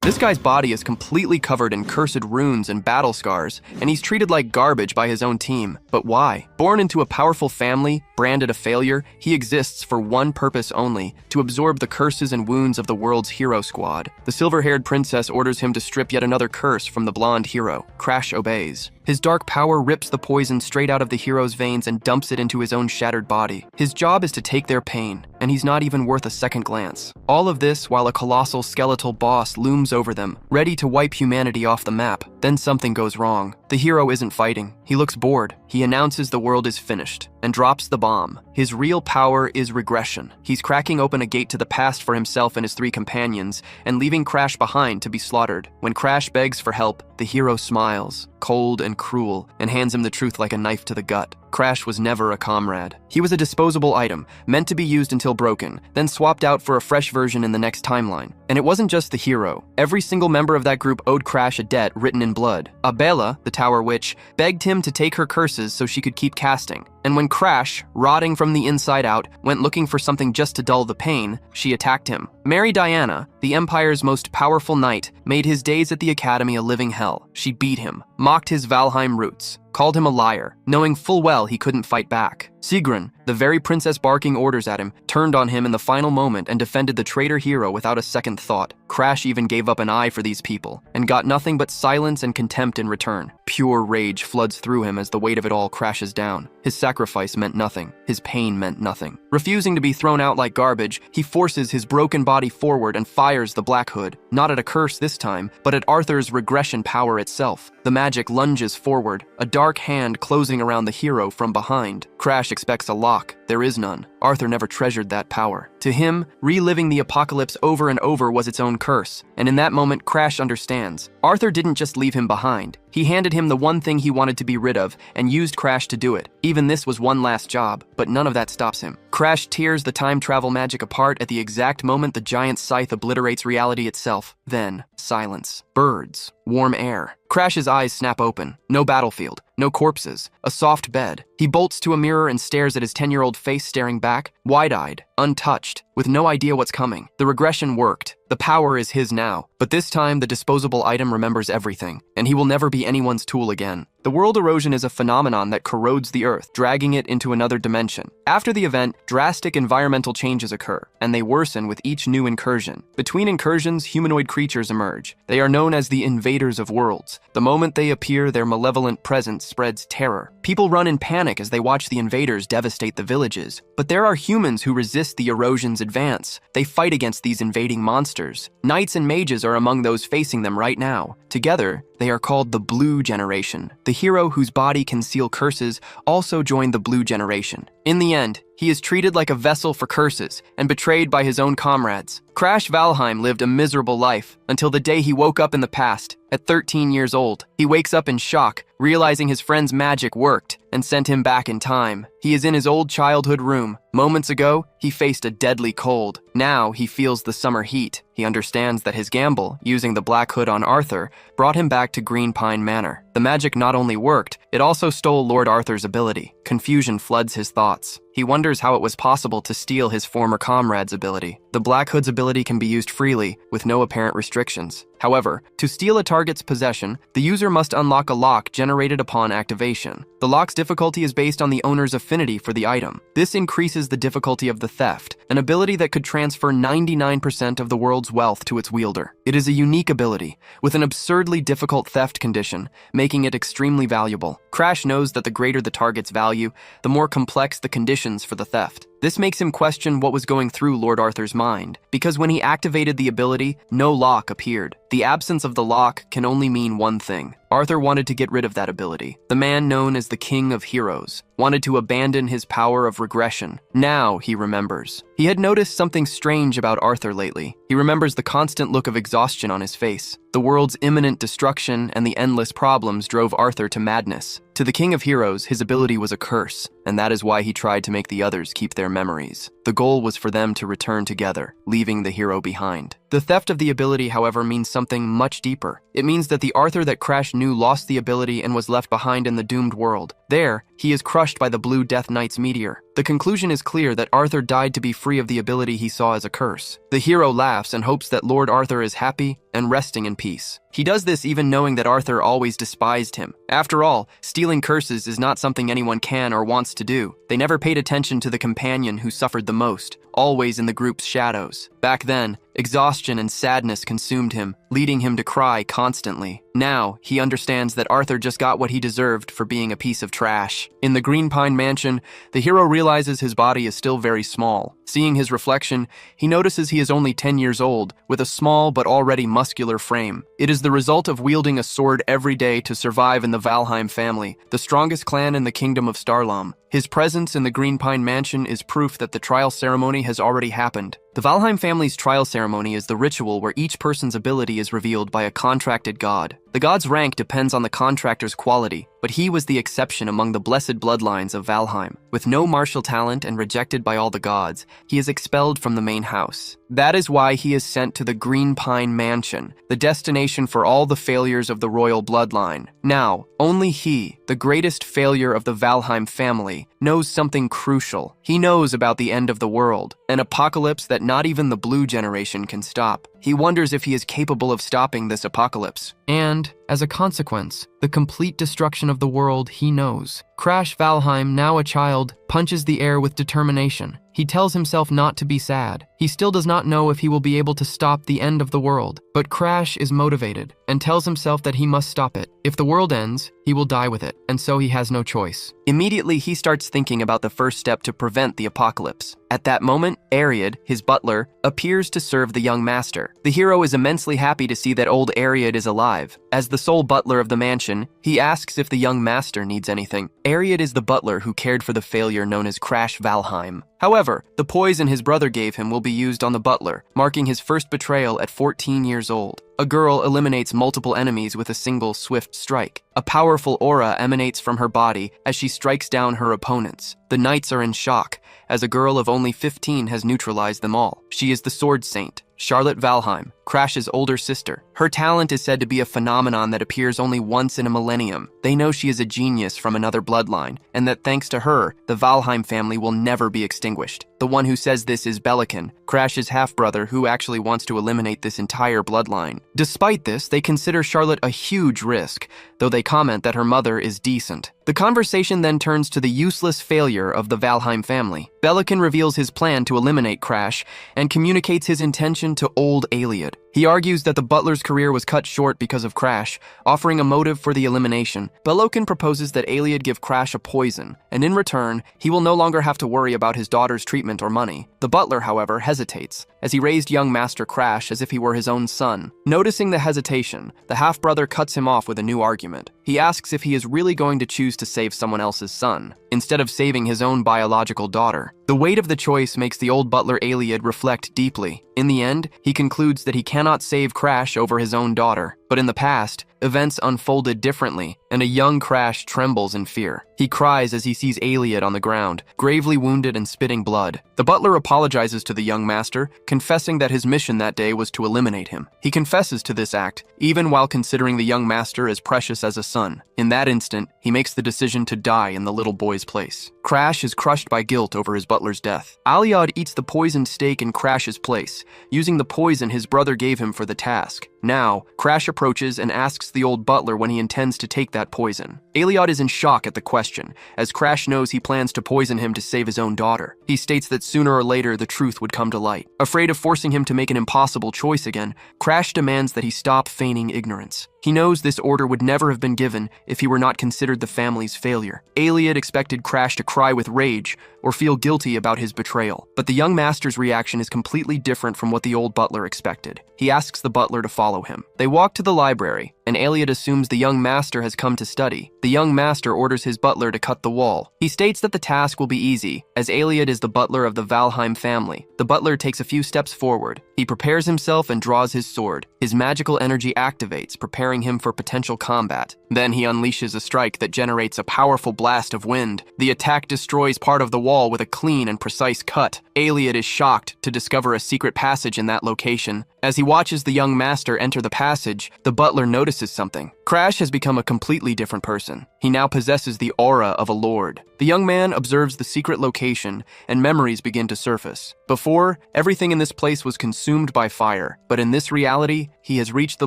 This guy's body is completely covered in cursed runes and battle scars, and he's treated like garbage by his own team. But why? Born into a powerful family, branded a failure, he exists for one purpose only: to absorb the curses and wounds of the world's hero squad. The silver-haired princess orders him to strip yet another curse from the blonde hero. Crash obeys. His dark power rips the poison straight out of the hero's veins and dumps it into his own shattered body. His job is to take their pain, and he's not even worth a second glance. All of this while a colossal skeletal boss looms over them, ready to wipe humanity off the map. Then something goes wrong. The hero isn't fighting. He looks bored. He announces the world is finished and drops the bomb. His real power is regression. He's cracking open a gate to the past for himself and his three companions and leaving Crash behind to be slaughtered. When Crash begs for help, the hero smiles, cold and cruel, and hands him the truth like a knife to the gut. Crash was never a comrade. He was a disposable item, meant to be used until broken, then swapped out for a fresh version in the next timeline. And it wasn't just the hero. Every single member of that group owed Crash a debt written in blood. Abela, the Tower Witch, begged him to take her curses so she could keep casting. And when Crash, rotting from the inside out, went looking for something just to dull the pain, she attacked him. Mary Diana, the Empire's most powerful knight, made his days at the Academy a living hell. She beat him, mocked his Valheim roots, called him a liar, knowing full well he couldn't fight back. Sigrun, the very princess barking orders at him, turned on him in the final moment and defended the traitor hero without a second thought. Crash even gave up an eye for these people, and got nothing but silence and contempt in return. Pure rage floods through him as the weight of it all crashes down. His sacrifice meant nothing. His pain meant nothing. Refusing to be thrown out like garbage, he forces his broken body forward and fires the Black Hood, not at a curse this time, but at Arthur's regression power itself. The magic lunges forward, a dark hand closing around the hero from behind. Crash expects a lock. There is none. Arthur never treasured that power. To him, reliving the apocalypse over and over was its own curse, and in that moment, Crash understands. Arthur didn't just leave him behind. He handed him the one thing he wanted to be rid of, and used Crash to do it. Even this was one last job, but none of that stops him. Crash tears the time travel magic apart at the exact moment the giant scythe obliterates reality itself. Then, silence. Birds. Warm air. Crash's eyes snap open. No battlefield. No corpses. A soft bed. He bolts to a mirror and stares at his 10-year-old face staring back, wide-eyed, untouched, with no idea what's coming. The regression worked. The power is his now, but this time the disposable item remembers everything, and he will never be anyone's tool again. The world erosion is a phenomenon that corrodes the earth, dragging it into another dimension. After the event, drastic environmental changes occur, and they worsen with each new incursion. Between incursions, humanoid creatures emerge. They are known as the invaders of worlds. The moment they appear, their malevolent presence spreads terror. People run in panic as they watch the invaders devastate the villages. But there are humans who resist the erosion's advance. They fight against these invading monsters. Knights and mages are among those facing them right now. Together, they are called the Blue Generation. The hero whose body can seal curses also joined the Blue Generation. In the end, he is treated like a vessel for curses and betrayed by his own comrades. Crash Valheim lived a miserable life until the day he woke up in the past. At 13 years old, he wakes up in shock, realizing his friend's magic worked and sent him back in time. He is in his old childhood room. Moments ago, he faced a deadly cold. Now he feels the summer heat. He understands that his gamble, using the Black Hood on Arthur, brought him back to Green Pine Manor. The magic not only worked, it also stole Lord Arthur's ability. Confusion floods his thoughts. He wonders how it was possible to steal his former comrade's ability. The Black Hood's ability can be used freely, with no apparent restrictions. However, to steal a target's possession, the user must unlock a lock generated upon activation. The lock's difficulty is based on the owner's affinity for the item. This increases the difficulty of the theft, an ability that could transfer 99% of the world's wealth to its wielder. It is a unique ability, with an absurdly difficult theft condition, making it extremely valuable. Crash knows that the greater the target's value, the more complex the conditions for the theft. This makes him question what was going through Lord Arthur's mind, because when he activated the ability, no lock appeared. The absence of the lock can only mean one thing. Arthur wanted to get rid of that ability. The man known as the King of Heroes wanted to abandon his power of regression. Now he remembers. He had noticed something strange about Arthur lately. He remembers the constant look of exhaustion on his face. The world's imminent destruction and the endless problems drove Arthur to madness. To the King of Heroes, his ability was a curse, and that is why he tried to make the others keep their memories. The goal was for them to return together, leaving the hero behind. The theft of the ability, however, means something much deeper. It means that the Arthur that Crash knew lost the ability and was left behind in the doomed world. There, he is crushed by the Blue Death Knight's meteor. The conclusion is clear that Arthur died to be free of the ability he saw as a curse. The hero laughs and hopes that Lord Arthur is happy and resting in peace. He does this even knowing that Arthur always despised him. After all, stealing curses is not something anyone can or wants to do. They never paid attention to the companion who suffered the most, always in the group's shadows. Back then, exhaustion and sadness consumed him, leading him to cry constantly. Now, he understands that Arthur just got what he deserved for being a piece of trash. In the Green Pine Mansion, the hero realizes his body is still very small. Seeing his reflection, he notices he is only 10 years old, with a small but already muscular frame. It is the result of wielding a sword every day to survive in the Valheim family, the strongest clan in the kingdom of Starlam. His presence in the Green Pine Mansion is proof that the trial ceremony has already happened. The Valheim family's trial ceremony is the ritual where each person's ability is revealed by a contracted god. The god's rank depends on the contractor's quality, but he was the exception among the blessed bloodlines of Valheim. With no martial talent and rejected by all the gods, he is expelled from the main house. That is why he is sent to the Green Pine Mansion, the destination for all the failures of the royal bloodline. Now, only he, the greatest failure of the Valheim family, knows something crucial. He knows about the end of the world, an apocalypse that not even the blue generation can stop. He wonders if he is capable of stopping this apocalypse. And, as a consequence, the complete destruction of the world he knows. Crash Valheim, now a child, punches the air with determination. He tells himself not to be sad. He still does not know if he will be able to stop the end of the world. But Crash is motivated and tells himself that he must stop it. If the world ends, he will die with it, and so he has no choice. Immediately, he starts thinking about the first step to prevent the apocalypse. At that moment, Ariad, his butler, appears to serve the young master. The hero is immensely happy to see that old Ariad is alive. As the sole butler of the mansion, he asks if the young master needs anything. Ariad is the butler who cared for the failure known as Crash Valheim. However, the poison his brother gave him will be used on the butler, marking his first betrayal at 14 years old. A girl eliminates multiple enemies with a single swift strike. A powerful aura emanates from her body as she strikes down her opponents. The knights are in shock, as a girl of only 15 has neutralized them all. She is the Sword Saint, Charlotte Valheim, Crash's older sister. Her talent is said to be a phenomenon that appears only once in a millennium. They know she is a genius from another bloodline, and that thanks to her, the Valheim family will never be extinguished. The one who says this is Belican, Crash's half-brother who actually wants to eliminate this entire bloodline. Despite this, they consider Charlotte a huge risk, though they comment that her mother is decent. The conversation then turns to the useless failure of the Valheim family. Belican reveals his plan to eliminate Crash and communicates his intention to old Aliad. He argues that the butler's career was cut short because of Crash, offering a motive for the elimination. Belican proposes that Aliad give Crash a poison, and in return, he will no longer have to worry about his daughter's treatment or money. The butler, however, hesitates, as he raised young Master Crash as if he were his own son. Noticing the hesitation, the half-brother cuts him off with a new argument. He asks if he is really going to choose to save someone else's son, instead of saving his own biological daughter. The weight of the choice makes the old butler Aliad reflect deeply. In the end, he concludes that he cannot save Crash over his own daughter. But in the past, events unfolded differently, and a young Crash trembles in fear. He cries as he sees Aliad on the ground, gravely wounded and spitting blood. The butler apologizes to the young master, confessing that his mission that day was to eliminate him. He confesses to this act, even while considering the young master as precious as a son. In that instant, he makes the decision to die in the little boy's place. Crash is crushed by guilt over his butler's death. Aliad eats the poisoned steak in Crash's place, using the poison his brother gave him for the task. Now, Crash approaches and asks the old butler when he intends to take that poison. Aliad is in shock at the question, as Crash knows he plans to poison him to save his own daughter. He states that sooner or later the truth would come to light. Afraid of forcing him to make an impossible choice again, Crash demands that he stop feigning ignorance. He knows this order would never have been given if he were not considered the family's failure. Aliad expected Crash to cry with rage or feel guilty about his betrayal, but the young master's reaction is completely different from what the old butler expected. He asks the butler to follow him. They walk to the library, and Aliad assumes the young master has come to study. The young master orders his butler to cut the wall. He states that the task will be easy, as Aliad is the butler of the Valheim family. The butler takes a few steps forward. He prepares himself and draws his sword. His magical energy activates, preparing him for potential combat. Then he unleashes a strike that generates a powerful blast of wind. The attack destroys part of the wall with a clean and precise cut. Aliad is shocked to discover a secret passage in that location. As he watches the young master enter the passage, the butler notices something. Crash has become a completely different person. He now possesses the aura of a lord. The young man observes the secret location, and memories begin to surface. Before, everything in this place was consumed by fire, but in this reality, he has reached the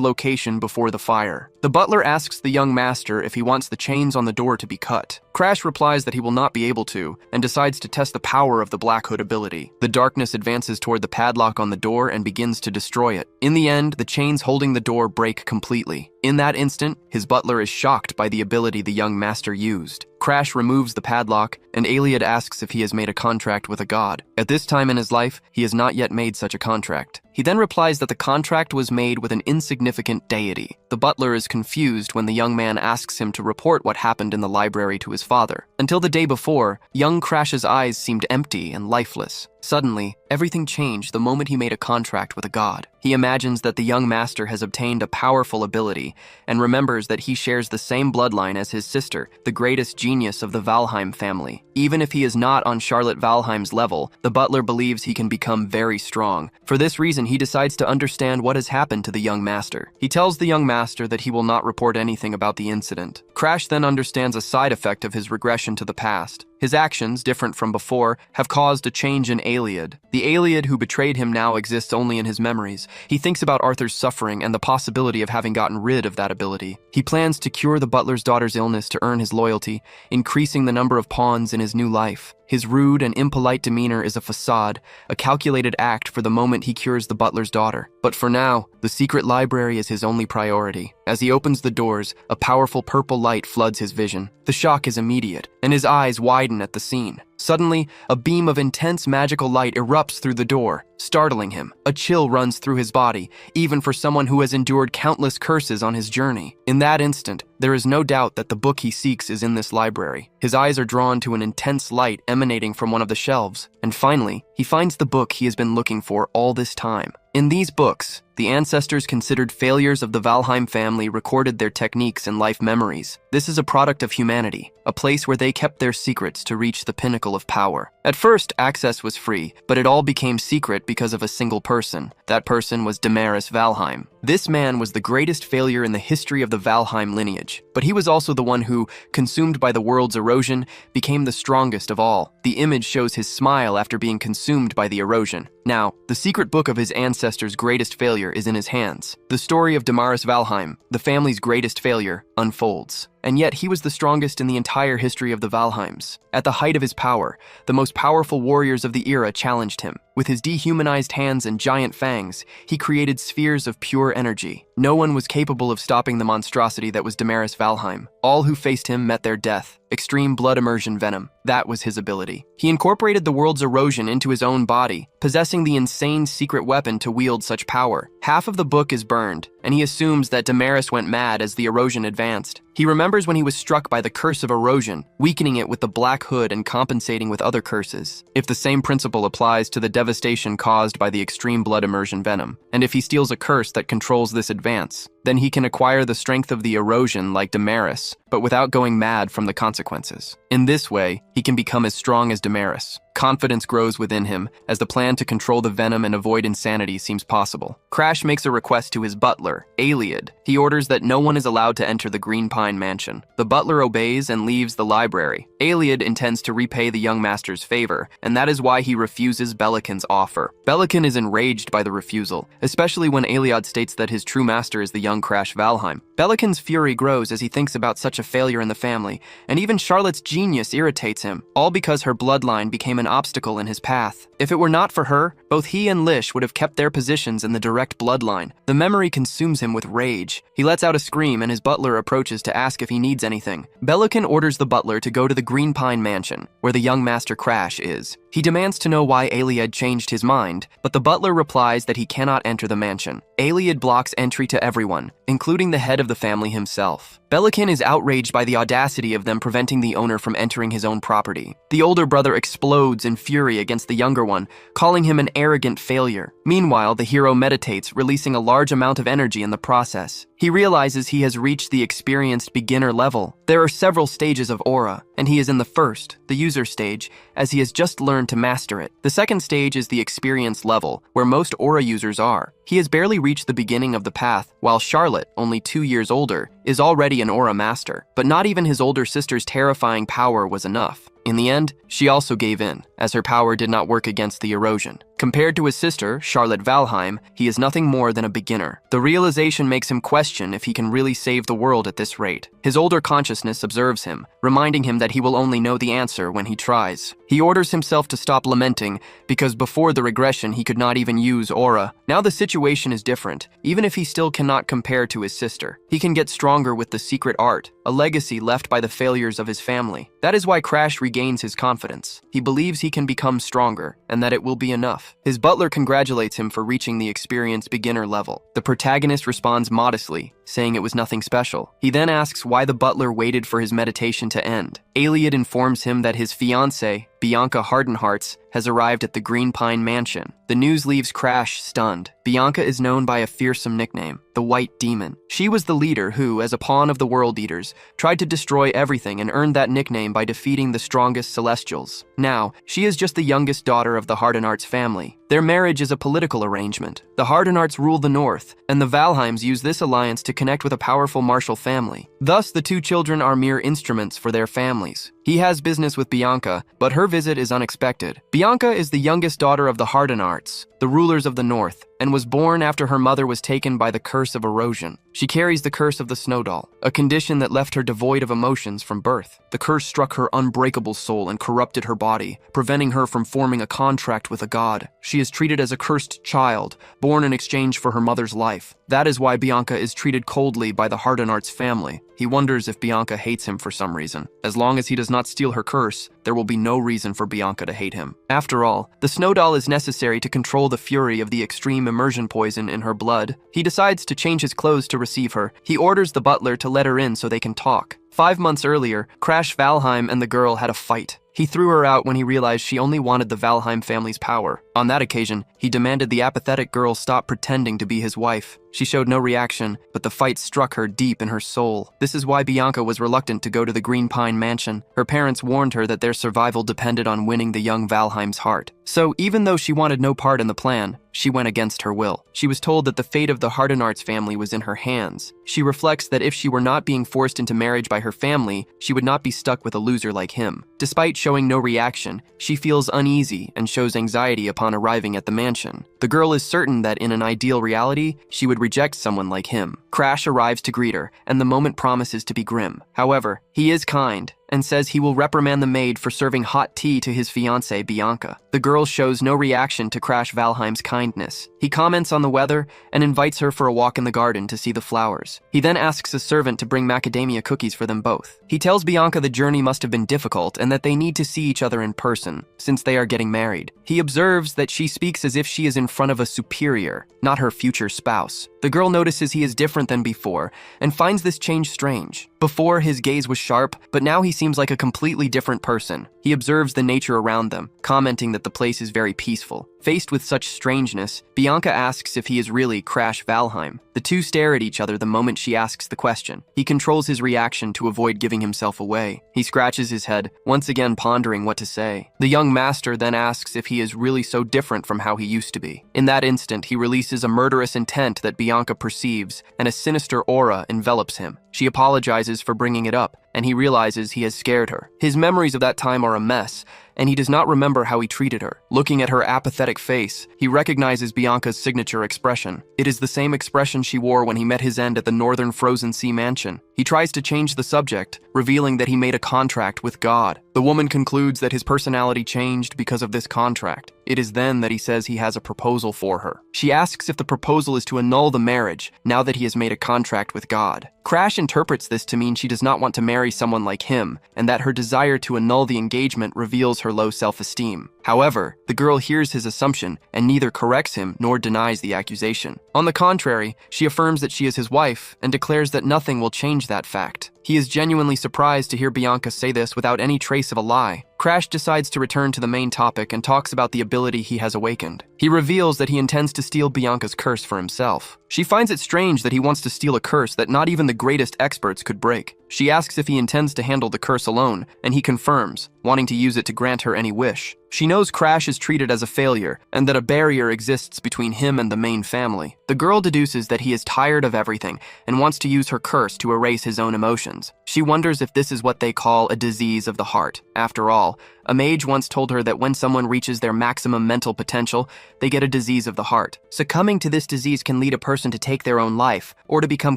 location before the fire. The butler asks the young master if he wants the chains on the door to be cut. Crash replies that he will not be able to, and decides to test the power of the Black Hood ability. The darkness advances toward the padlock on the door and begins to destroy it. In the end, the chains holding the door break completely. In that instant, his butler is shocked by the ability the young master used. Crash removes the padlock, and Aliad asks if he has made a contract with a god. At this time in his life, he has not yet made such a contract. He then replies that the contract was made with an insignificant deity. The butler is confused when the young man asks him to report what happened in the library to his father. Until the day before, young Crash's eyes seemed empty and lifeless. Suddenly, everything changed the moment he made a contract with a god. He imagines that the young master has obtained a powerful ability and remembers that he shares the same bloodline as his sister, the greatest genius of the Valheim family. Even if he is not on Charlotte Valheim's level, the butler believes he can become very strong. For this reason, he decides to understand what has happened to the young master. He tells the young master that he will not report anything about the incident. Crash then understands a side effect of his regression to the past. His actions, different from before, have caused a change in Aliad. The Aliad who betrayed him now exists only in his memories. He thinks about Arthur's suffering and the possibility of having gotten rid of that ability. He plans to cure the butler's daughter's illness to earn his loyalty, increasing the number of pawns in his new life. His rude and impolite demeanor is a facade, a calculated act for the moment he cures the butler's daughter. But for now, the secret library is his only priority. As he opens the doors, a powerful purple light floods his vision. The shock is immediate, and his eyes widen at the scene. Suddenly, a beam of intense magical light erupts through the door, startling him. A chill runs through his body, even for someone who has endured countless curses on his journey. In that instant, there is no doubt that the book he seeks is in this library. His eyes are drawn to an intense light emanating from one of the shelves, and finally, he finds the book he has been looking for all this time. In these books, the ancestors considered failures of the Valheim family recorded their techniques and life memories. This is a product of humanity, a place where they kept their secrets to reach the pinnacle of power. At first, access was free, but it all became secret because of a single person. That person was Damaris Valheim. This man was the greatest failure in the history of the Valheim lineage, but he was also the one who, consumed by the world's erosion, became the strongest of all. The image shows his smile after being consumed by the erosion. Now, the secret book of his ancestors' greatest failure is in his hands. The story of Damaris Valheim, the family's greatest failure, unfolds. And yet he was the strongest in the entire history of the Valheims. At the height of his power, the most powerful warriors of the era challenged him. With his dehumanized hands and giant fangs, he created spheres of pure energy. No one was capable of stopping the monstrosity that was Damaris Valheim. All who faced him met their death. Extreme blood immersion venom. That was his ability. He incorporated the world's erosion into his own body, possessing the insane secret weapon to wield such power. Half of the book is burned, and he assumes that Damaris went mad as the erosion advanced. He remembers when he was struck by the curse of erosion, weakening it with the Black Hood and compensating with other curses. If the same principle applies to the devastation caused by the extreme blood immersion venom, and if he steals a curse that controls this advance, then he can acquire the strength of the erosion like Damaris, but without going mad from the consequences. In this way, he can become as strong as Damaris. Confidence grows within him as the plan to control the venom and avoid insanity seems possible. Crash makes a request to his butler, Aliad. He orders that no one is allowed to enter the Green Pine Mansion. The butler obeys and leaves the library. Aliad intends to repay the young master's favor, and that is why he refuses Belican's offer. Belican is enraged by the refusal, especially when Aliad states that his true master is the young Crash Valheim. Belican's fury grows as he thinks about such a failure in the family, and even Charlotte's genius irritates him, all because her bloodline became an obstacle in his path. If it were not for her, both he and Lish would have kept their positions in the direct bloodline. The memory consumes him with rage. He lets out a scream and his butler approaches to ask if he needs anything. Belican orders the butler to go to the Green Pine Mansion, where the young master Crash is. He demands to know why Aliad changed his mind, but the butler replies that he cannot enter the mansion. Aliad blocks entry to everyone, including the head of the family himself. Belican is outraged by the audacity of them preventing the owner from entering his own property. The older brother explodes in fury against the younger one, calling him an arrogant failure. Meanwhile, the hero meditates, releasing a large amount of energy in the process. He realizes he has reached the experienced beginner level. There are several stages of aura, and he is in the first, the user stage, as he has just learned to master it. The second stage is the experience level, where most aura users are. He has barely reached the beginning of the path, while Charlotte, only 2 years older, is already an aura master. But not even his older sister's terrifying power was enough. In the end, she also gave in, as her power did not work against the erosion. Compared to his sister, Charlotte Valheim, he is nothing more than a beginner. The realization makes him question if he can really save the world at this rate. His older consciousness observes him, reminding him that he will only know the answer when he tries. He orders himself to stop lamenting, because before the regression he could not even use aura. Now the situation is different. Even if he still cannot compare to his sister, he can get stronger with the secret art, a legacy left by the failures of his family. That is why Crash regains his confidence. He believes he can become stronger, and that it will be enough. His butler congratulates him for reaching the experienced beginner level. The protagonist responds modestly, saying it was nothing special. He then asks why the butler waited for his meditation to end. Aliad informs him that his fiancée, Bianca Hardenhearts, has arrived at the Green Pine Mansion. The news leaves Crash stunned. Bianca is known by a fearsome nickname, the White Demon. She was the leader who, as a pawn of the World Eaters, tried to destroy everything and earned that nickname by defeating the strongest Celestials. Now, she is just the youngest daughter of the Hardenhearts family. Their marriage is a political arrangement. The Hardenhearts rule the North, and the Valheims use this alliance to connect with a powerful martial family. Thus, the two children are mere instruments for their families. He has business with Bianca, but her visit is unexpected. Bianca is the youngest daughter of the Hardenhearts, the rulers of the North, and was born after her mother was taken by the curse of erosion. She carries the curse of the snow doll, a condition that left her devoid of emotions from birth. The curse struck her unbreakable soul and corrupted her body, preventing her from forming a contract with a god. She is treated as a cursed child, born in exchange for her mother's life. That is why Bianca is treated coldly by the Hardenhearts family. He wonders if Bianca hates him for some reason. As long as he does not steal her curse, there will be no reason for Bianca to hate him. After all, the snow doll is necessary to control the fury of the extreme immersion poison in her blood. He decides to change his clothes to receive her. He orders the butler to let her in so they can talk. 5 months earlier, Crash Valheim and the girl had a fight. He threw her out when he realized she only wanted the Valheim family's power. On that occasion, he demanded the apathetic girl stop pretending to be his wife. She showed no reaction, but the fight struck her deep in her soul. This is why Bianca was reluctant to go to the Green Pine Mansion. Her parents warned her that their survival depended on winning the young Valheim's heart. So even though she wanted no part in the plan, she went against her will. She was told that the fate of the Hardenhearts family was in her hands. She reflects that if she were not being forced into marriage by her family, she would not be stuck with a loser like him. Despite showing no reaction, she feels uneasy and shows anxiety upon arriving at the mansion. The girl is certain that in an ideal reality, she would reject someone like him. Crash arrives to greet her, and the moment promises to be grim. However, he is kind and says he will reprimand the maid for serving hot tea to his fiancée, Bianca. The girl shows no reaction to Crash Valheim's kindness. He comments on the weather and invites her for a walk in the garden to see the flowers. He then asks a servant to bring macadamia cookies for them both. He tells Bianca the journey must have been difficult and that they need to see each other in person, since they are getting married. He observes that she speaks as if she is in front of a superior, not her future spouse. The girl notices he is different than before and finds this change strange. Before, his gaze was sharp, but now he seems like a completely different person. He observes the nature around them, commenting that the place is very peaceful. Faced with such strangeness, Bianca asks if he is really Crash Valheim. The two stare at each other the moment she asks the question. He controls his reaction to avoid giving himself away. He scratches his head, once again pondering what to say. The young master then asks if he is really so different from how he used to be. In that instant, he releases a murderous intent that Bianca perceives, and a sinister aura envelops him. She apologizes for bringing it up, and he realizes he has scared her. His memories of that time are a mess, and he does not remember how he treated her. Looking at her apathetic face, he recognizes Bianca's signature expression. It is the same expression she wore when he met his end at the Northern Frozen Sea Mansion. He tries to change the subject, revealing that he made a contract with God. The woman concludes that his personality changed because of this contract. It is then that he says he has a proposal for her. She asks if the proposal is to annul the marriage, now that he has made a contract with God. Crash interprets this to mean she does not want to marry someone like him, and that her desire to annul the engagement reveals her low self-esteem. However, the girl hears his assumption and neither corrects him nor denies the accusation. On the contrary, she affirms that she is his wife and declares that nothing will change that fact. He is genuinely surprised to hear Bianca say this without any trace of a lie. Crash decides to return to the main topic and talks about the ability he has awakened. He reveals that he intends to steal Bianca's curse for himself. She finds it strange that he wants to steal a curse that not even the greatest experts could break. She asks if he intends to handle the curse alone, and he confirms, wanting to use it to grant her any wish. She knows Crash is treated as a failure, and that a barrier exists between him and the main family. The girl deduces that he is tired of everything and wants to use her curse to erase his own emotions. She wonders if this is what they call a disease of the heart. After all, a mage once told her that when someone reaches their maximum mental potential, they get a disease of the heart. Succumbing to this disease can lead a person to take their own life, or to become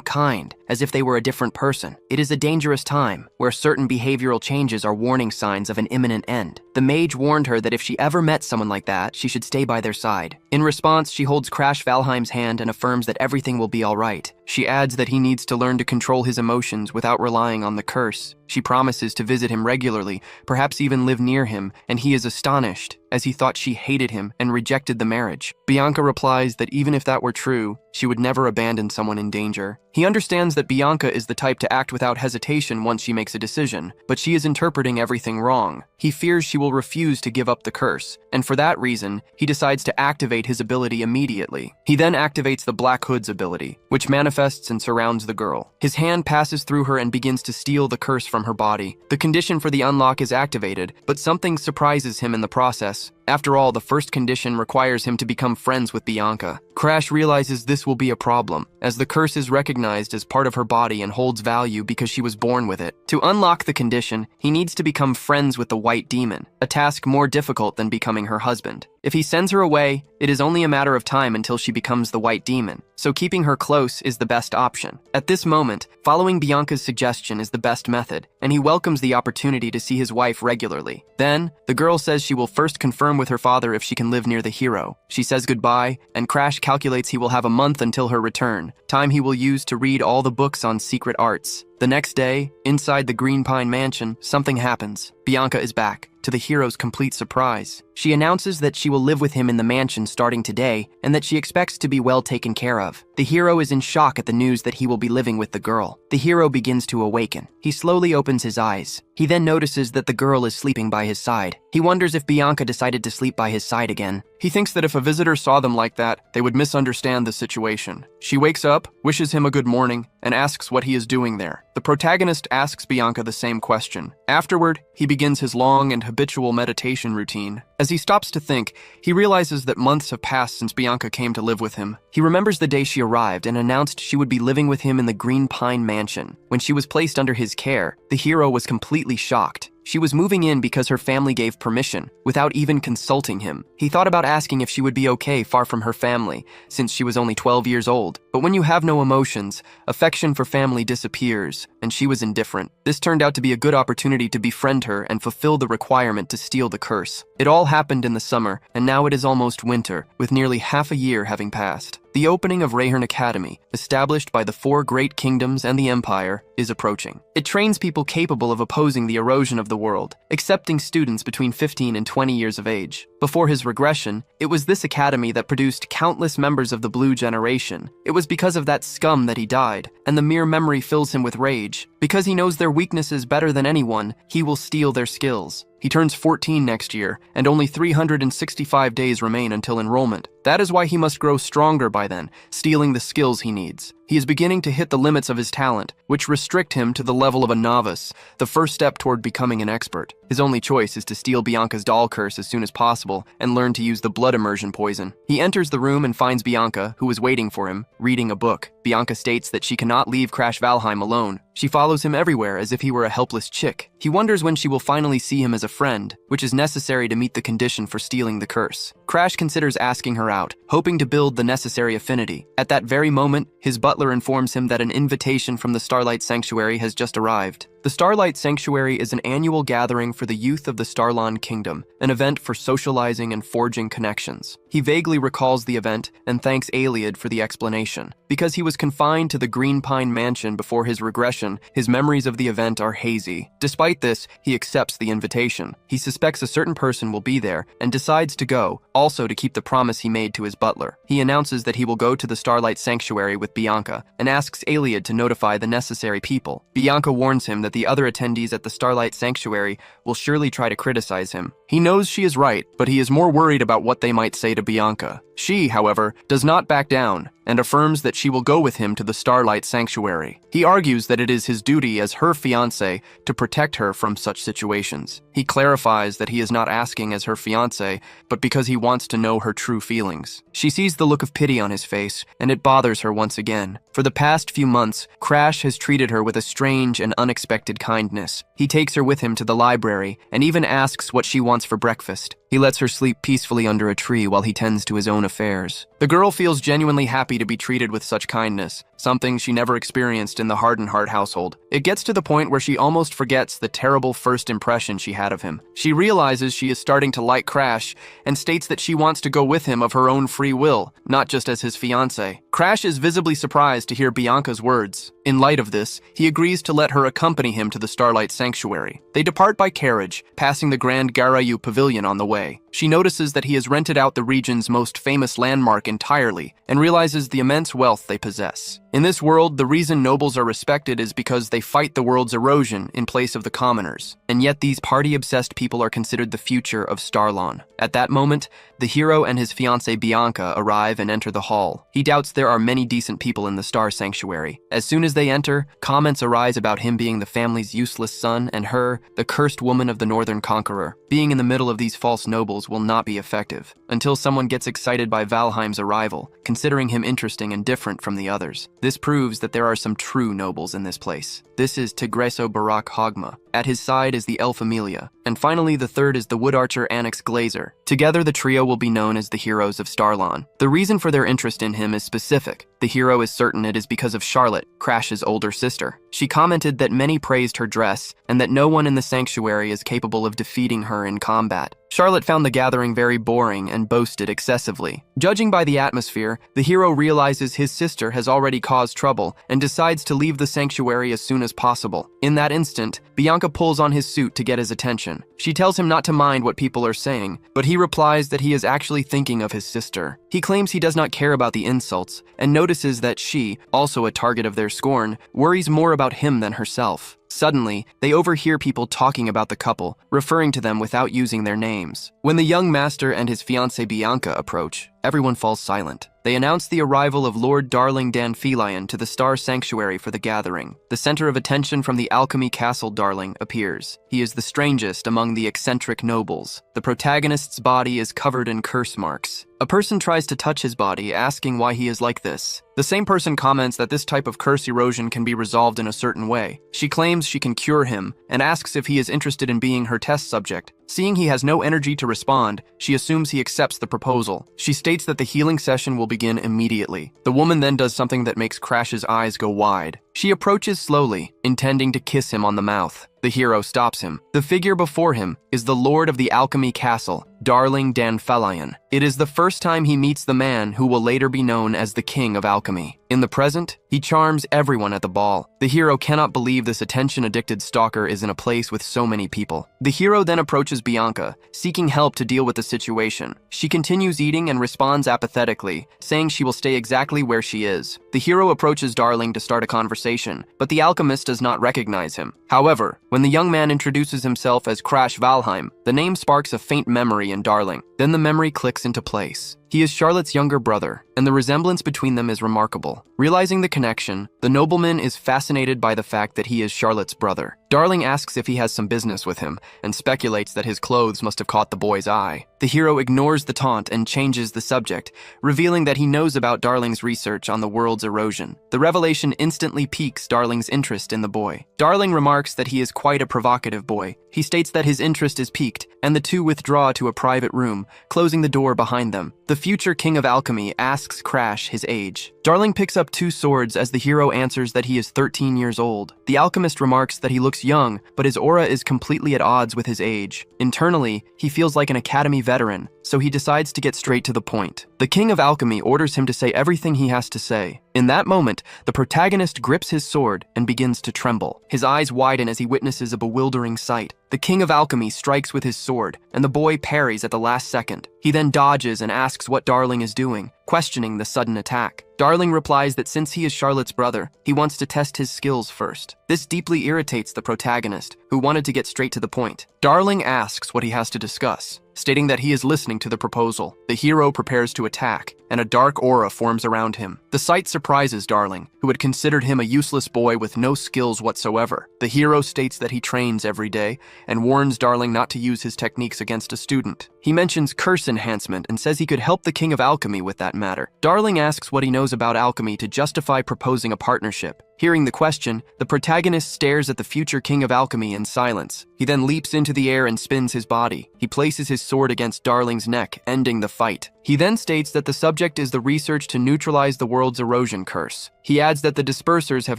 kind, as if they were a different person. It is a dangerous time, where certain behavioral changes are warning signs of an imminent end. The mage warned her that if she ever met someone like that, she should stay by their side. In response, she holds Crash Valheim's hand and affirms that everything will be all right. She adds that he needs to learn to control his emotions without relying on the curse. She promises to visit him regularly, perhaps even live near him, and he is astonished, as he thought she hated him and rejected the marriage. Bianca replies that even if that were true, she would never abandon someone in danger. He understands that Bianca is the type to act without hesitation once she makes a decision, but she is interpreting everything wrong. He fears she will refuse to give up the curse, and for that reason, he decides to activate his ability immediately. He then activates the Black Hood's ability, which manifests and surrounds the girl. His hand passes through her and begins to steal the curse from her body. The condition for the unlock is activated, but something surprises him in the process. After all, the first condition requires him to become friends with Bianca. Crash realizes this will be a problem, as the curse is recognized as part of her body and holds value because she was born with it. To unlock the condition, he needs to become friends with the White Demon, a task more difficult than becoming her husband. If he sends her away, it is only a matter of time until she becomes the White Demon, so keeping her close is the best option. At this moment, following Bianca's suggestion is the best method, and he welcomes the opportunity to see his wife regularly. Then, the girl says she will first confirm with her father if she can live near the hero. She says goodbye, and Crash calculates he will have a month until her return, time he will use to read all the books on secret arts. The next day, inside the Green Pine Mansion, something happens. Bianca is back, to the hero's complete surprise. She announces that she will live with him in the mansion starting today, and that she expects to be well taken care of. The hero is in shock at the news that he will be living with the girl. The hero begins to awaken. He slowly opens his eyes. He then notices that the girl is sleeping by his side. He wonders if Bianca decided to sleep by his side again. He thinks that if a visitor saw them like that, they would misunderstand the situation. She wakes up, wishes him a good morning, and asks what he is doing there. The protagonist asks Bianca the same question. Afterward, he begins his long and habitual meditation routine. As he stops to think, he realizes that months have passed since Bianca came to live with him. He remembers the day she arrived and announced she would be living with him in the Green Pine Mansion. When she was placed under his care, the hero was completely shocked. She was moving in because her family gave permission, without even consulting him. He thought about asking if she would be okay far from her family, since she was only 12 years old. But when you have no emotions, affection for family disappears, and she was indifferent. This turned out to be a good opportunity to befriend her and fulfill the requirement to steal the curse. It all happened in the summer, and now it is almost winter, with nearly half a year having passed. The opening of Rayhorn Academy, established by the 4 great kingdoms and the Empire, is approaching. It trains people capable of opposing the erosion of the world, accepting students between 15 and 20 years of age. Before his regression, it was this academy that produced countless members of the Blue Generation. It was because of that scum that he died, and the mere memory fills him with rage. Because he knows their weaknesses better than anyone, he will steal their skills. He turns 14 next year, and only 365 days remain until enrollment. That is why he must grow stronger by then, stealing the skills he needs. He is beginning to hit the limits of his talent, which restrict him to the level of a novice, the first step toward becoming an expert. His only choice is to steal Bianca's doll curse as soon as possible and learn to use the blood immersion poison. He enters the room and finds Bianca, who is waiting for him, reading a book. Bianca states that she cannot leave Crash Valheim alone. She follows him everywhere as if he were a helpless chick. He wonders when she will finally see him as a friend, which is necessary to meet the condition for stealing the curse. Crash considers asking her out, hoping to build the necessary affinity. At that very moment, his butler informs him that an invitation from the Starlight Sanctuary has just arrived. The Starlight Sanctuary is an annual gathering for the youth of the Starlon Kingdom, an event for socializing and forging connections. He vaguely recalls the event and thanks Aliad for the explanation. Because he was confined to the Green Pine Mansion before his regression, his memories of the event are hazy. Despite this, he accepts the invitation. He suspects a certain person will be there and decides to go, also to keep the promise he made to his butler. He announces that he will go to the Starlight Sanctuary with Bianca and asks Iliad to notify the necessary people. Bianca warns him that the other attendees at the Starlight Sanctuary will surely try to criticize him. He knows she is right, but he is more worried about what they might say to Bianca. She, however, does not back down and affirms that she will go with him to the Starlight Sanctuary. He argues that it is his duty as her fiancé to protect her from such situations. He clarifies that he is not asking as her fiancé, but because he wants to know her true feelings. She sees the look of pity on his face, and it bothers her once again. For the past few months, Crash has treated her with a strange and unexpected kindness. He takes her with him to the library and even asks what she wants for breakfast. He lets her sleep peacefully under a tree while he tends to his own affairs. The girl feels genuinely happy to be treated with such kindness, something she never experienced in the Hardenheart household. It gets to the point where she almost forgets the terrible first impression she had of him. She realizes she is starting to like Crash and states that she wants to go with him of her own free will, not just as his fiancé. Crash is visibly surprised to hear Bianca's words. In light of this, he agrees to let her accompany him to the Starlight Sanctuary. They depart by carriage, passing the Grand Garayu Pavilion on the way. She notices that he has rented out the region's most famous landmark entirely and realizes the immense wealth they possess. In this world, the reason nobles are respected is because they fight the world's erosion in place of the commoners. And yet these party-obsessed people are considered the future of Starlon. At that moment, the hero and his fiancée Bianca arrive and enter the hall. He doubts there are many decent people in the Star Sanctuary. As soon as they enter, comments arise about him being the family's useless son and her, the cursed woman of the Northern Conqueror. Being in the middle of these false nobles will not be effective, until someone gets excited by Valheim's arrival, considering him interesting and different from the others. This proves that there are some true nobles in this place. This is Tigreso Barak Hogma. At his side is the elf Amelia. And finally, the third is the wood archer Anix Glazer. Together, the trio will be known as the heroes of Starlon. The reason for their interest in him is specific. The hero is certain it is because of Charlotte, Crash's older sister. She commented that many praised her dress and that no one in the sanctuary is capable of defeating her in combat. Charlotte found the gathering very boring and boasted excessively. Judging by the atmosphere, the hero realizes his sister has already caused trouble and decides to leave the sanctuary as soon as possible. In that instant, Bianca pulls on his suit to get his attention. She tells him not to mind what people are saying, but he replies that he is actually thinking of his sister. He claims he does not care about the insults and notices that she, also a target of their scorn, worries more about him than herself. Suddenly, they overhear people talking about the couple, referring to them without using their names. When the young master and his fiancée Bianca approach, everyone falls silent. They announce the arrival of Lord Darling Danfilion to the Star Sanctuary for the gathering. The center of attention from the Alchemy Castle Darling appears. He is the strangest among the eccentric nobles. The protagonist's body is covered in curse marks. A person tries to touch his body, asking why he is like this. The same person comments that this type of curse erosion can be resolved in a certain way. She claims she can cure him and asks if he is interested in being her test subject. Seeing he has no energy to respond, she assumes he accepts the proposal. She states that the healing session will begin immediately. The woman then does something that makes Crash's eyes go wide. She approaches slowly, intending to kiss him on the mouth. The hero stops him. The figure before him is the Lord of the Alchemy Castle, Darling Danfilion. It is the first time he meets the man who will later be known as the King of Alchemy. In the present, he charms everyone at the ball. The hero cannot believe this attention-addicted stalker is in a place with so many people. The hero then approaches Bianca, seeking help to deal with the situation. She continues eating and responds apathetically, saying she will stay exactly where she is. The hero approaches Darling to start a conversation, but the alchemist does not recognize him. However, when the young man introduces himself as Crash Valheim, the name sparks a faint memory in Darling. Then the memory clicks into place. He is Charlotte's younger brother, and the resemblance between them is remarkable. Realizing the connection, the nobleman is fascinated by the fact that he is Charlotte's brother. Darling asks if he has some business with him, and speculates that his clothes must have caught the boy's eye. The hero ignores the taunt and changes the subject, revealing that he knows about Darling's research on the world's erosion. The revelation instantly piques Darling's interest in the boy. Darling remarks that he is quite a provocative boy. He states that his interest is piqued, and the two withdraw to a private room, closing the door behind them. The future King of Alchemy asks Crash his age. Darling picks up 2 swords as the hero answers that he is 13 years old. The alchemist remarks that he looks young, but his aura is completely at odds with his age. Internally, he feels like an academy veteran, so he decides to get straight to the point. The King of Alchemy orders him to say everything he has to say. In that moment, the protagonist grips his sword and begins to tremble. His eyes widen as he witnesses a bewildering sight. The King of Alchemy strikes with his sword, and the boy parries at the last second. He then dodges and asks what Darling is doing, questioning the sudden attack. Darling replies that since he is Charlotte's brother, he wants to test his skills first. This deeply irritates the protagonist, who wanted to get straight to the point. Darling asks what he has to discuss, stating that he is listening to the proposal. The hero prepares to attack, and a dark aura forms around him. The sight surprises Darling, who had considered him a useless boy with no skills whatsoever. The hero states that he trains every day, and warns Darling not to use his techniques against a student. He mentions curse enhancement and says he could help the King of Alchemy with that matter. Darling asks what he knows about alchemy to justify proposing a partnership. Hearing the question, the protagonist stares at the future King of Alchemy in silence. He then leaps into the air and spins his body. He places his sword against Darling's neck, ending the fight. He then states that the subject is the research to neutralize the world's erosion curse. He adds that the dispersers have